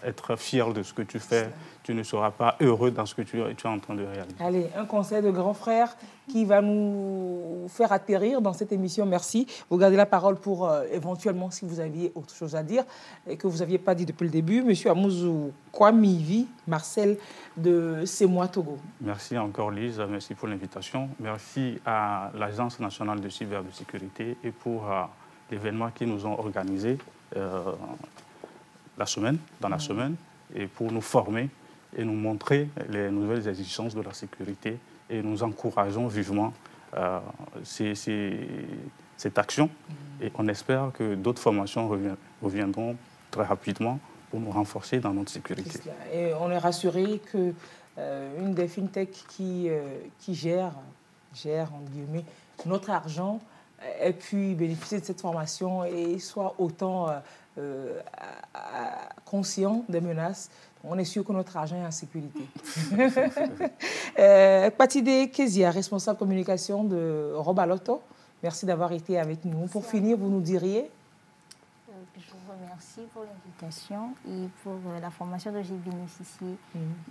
être fier de ce que tu fais, tu ne seras pas heureux dans ce que tu es en train de réaliser. Allez, un conseil de grand frère qui va nous faire atterrir dans cette émission. Merci. Vous gardez la parole pour éventuellement, si vous aviez autre chose à dire et que vous n'aviez pas dit depuis le début. Monsieur Amouzou Kwamivi, Marcel de C'est moi Togo. Merci encore Lise, merci pour l'invitation. Merci à l'Agence nationale de cybersécurité et pour l'événement qu'ils nous ont organisé dans la semaine, et pour nous former et nous montrer les nouvelles exigences de la sécurité. Et nous encourageons vivement cette action. Et on espère que d'autres formations reviendront très rapidement pour nous renforcer dans notre sécurité. Et on est rassuré qu'une des fintech qui gère entre guillemets, notre argent ait pu bénéficier de cette formation et soit autant conscient des menaces. On est sûr que notre argent est en sécurité. Patide Kezia, responsable communication de Robaloto, merci d'avoir été avec nous. Pour finir, vous nous diriez? Je vous remercie pour l'invitation et pour la formation dont j'ai bénéficié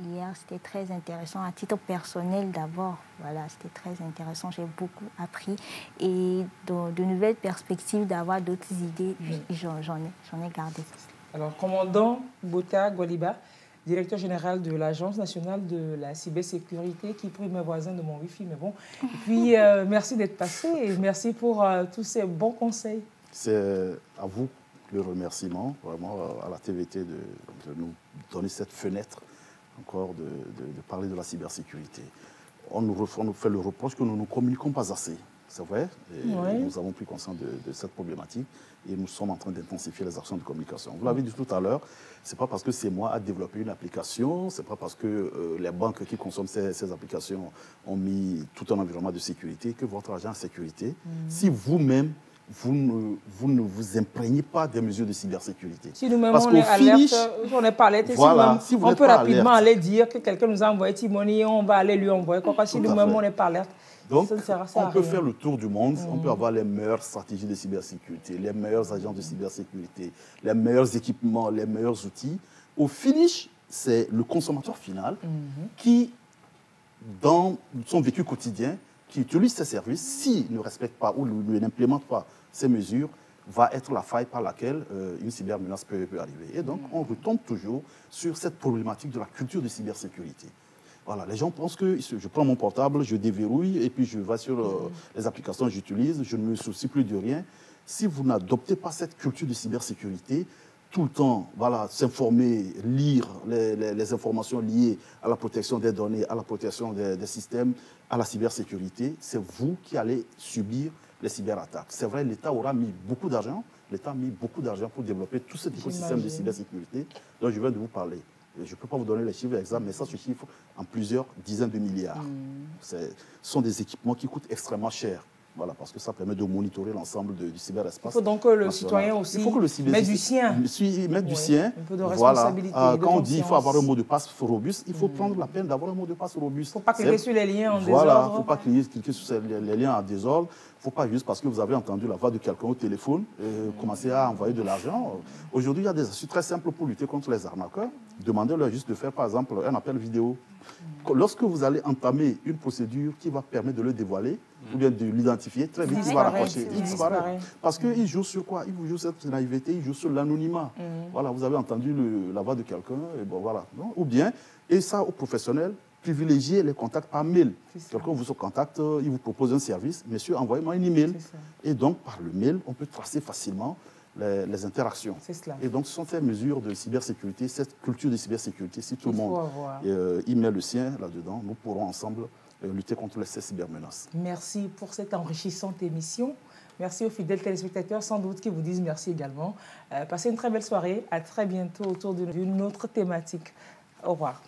hier. C'était très intéressant. À titre personnel d'abord, voilà, c'était très intéressant. J'ai beaucoup appris et de nouvelles perspectives d'avoir d'autres idées. J'en ai gardé. Alors, commandant Bota Gwaliba, directeur général de l'Agence nationale de la cybersécurité, qui prie mes voisins de mon Wi-Fi, mais bon. Et puis, merci d'être passé et merci pour tous ces bons conseils. C'est à vous le remerciement, vraiment, à la TVT de nous donner cette fenêtre encore de parler de la cybersécurité. On nous fait le reproche que nous ne communiquons pas assez. C'est vrai, et nous avons pris conscience de cette problématique et nous sommes en train d'intensifier les actions de communication. Vous l'avez dit tout à l'heure, ce n'est pas parce que c'est moi à développer une application, ce n'est pas parce que les banques qui consomment ces applications ont mis tout un environnement de sécurité que votre argent est en sécurité. Si vous-même, vous ne vous imprégnez pas des mesures de cybersécurité. Si nous-mêmes on est alerte, on n'est pas alerte, voilà, si on peut rapidement aller dire que quelqu'un nous a envoyé Timoni et on va aller lui envoyer. Si nous-mêmes on n'est pas alerte, donc, on peut faire le tour du monde, on peut avoir les meilleures stratégies de cybersécurité, les meilleurs agents de cybersécurité, les meilleurs équipements, les meilleurs outils. Au finish, c'est le consommateur final qui, dans son vécu quotidien, qui utilise ces services, s'il ne respecte pas ou n'implémente pas ces mesures, va être la faille par laquelle une cybermenace peut arriver. Et donc, on retombe toujours sur cette problématique de la culture de cybersécurité. Voilà, les gens pensent que je prends mon portable, je déverrouille et puis je vais sur les applications que j'utilise, je ne me soucie plus de rien. Si vous n'adoptez pas cette culture de cybersécurité, tout le temps, voilà, s'informer, lire les informations liées à la protection des données, à la protection des systèmes, à la cybersécurité, c'est vous qui allez subir les cyberattaques. C'est vrai, l'État aura mis beaucoup d'argent, l'État a mis beaucoup d'argent pour développer tout cet écosystème de cybersécurité dont je viens de vous parler. Je ne peux pas vous donner les chiffres exacts, mais ça se chiffre en plusieurs dizaines de milliards. Ce sont des équipements qui coûtent extrêmement cher. Voilà, parce que ça permet de monitorer l'ensemble du cyberespace. Il faut donc que le citoyen aussi mette du sien. Mettre du sien. Un peu de responsabilité. Voilà. Quand on dit qu'il faut avoir un mot de passe robuste, il faut prendre la peine d'avoir un mot de passe robuste. Il ne faut pas cliquer sur les liens en désordre. Voilà, il ne faut pas cliquer sur les liens en désordre. Il ne faut pas juste parce que vous avez entendu la voix de quelqu'un au téléphone, commencer à envoyer de l'argent. Aujourd'hui, il y a des astuces très simples pour lutter contre les arnaqueurs. Demandez-leur juste de faire, par exemple, un appel vidéo. Lorsque vous allez entamer une procédure qui va permettre de le dévoiler, ou bien de l'identifier, très vite, il va raccrocher. Il disparaît. Parce qu'il joue sur quoi? Il joue sur cette naïveté, il joue sur l'anonymat. Voilà, vous avez entendu la voix de quelqu'un, et bon, voilà. Non? Ou bien, et ça, aux professionnels, privilégier les contacts par mail. Quelqu'un vous contacte, il vous propose un service, monsieur, envoyez-moi un email. Et donc, par le mail, on peut tracer facilement les interactions. Et donc, ce sont ces mesures de cybersécurité, cette culture de cybersécurité. Si tout le monde y met le sien là-dedans, nous pourrons ensemble lutter contre ces cybermenaces. Merci pour cette enrichissante émission. Merci aux fidèles téléspectateurs, sans doute, qui vous disent merci également. Passez une très belle soirée. À très bientôt autour d'une autre thématique. Au revoir.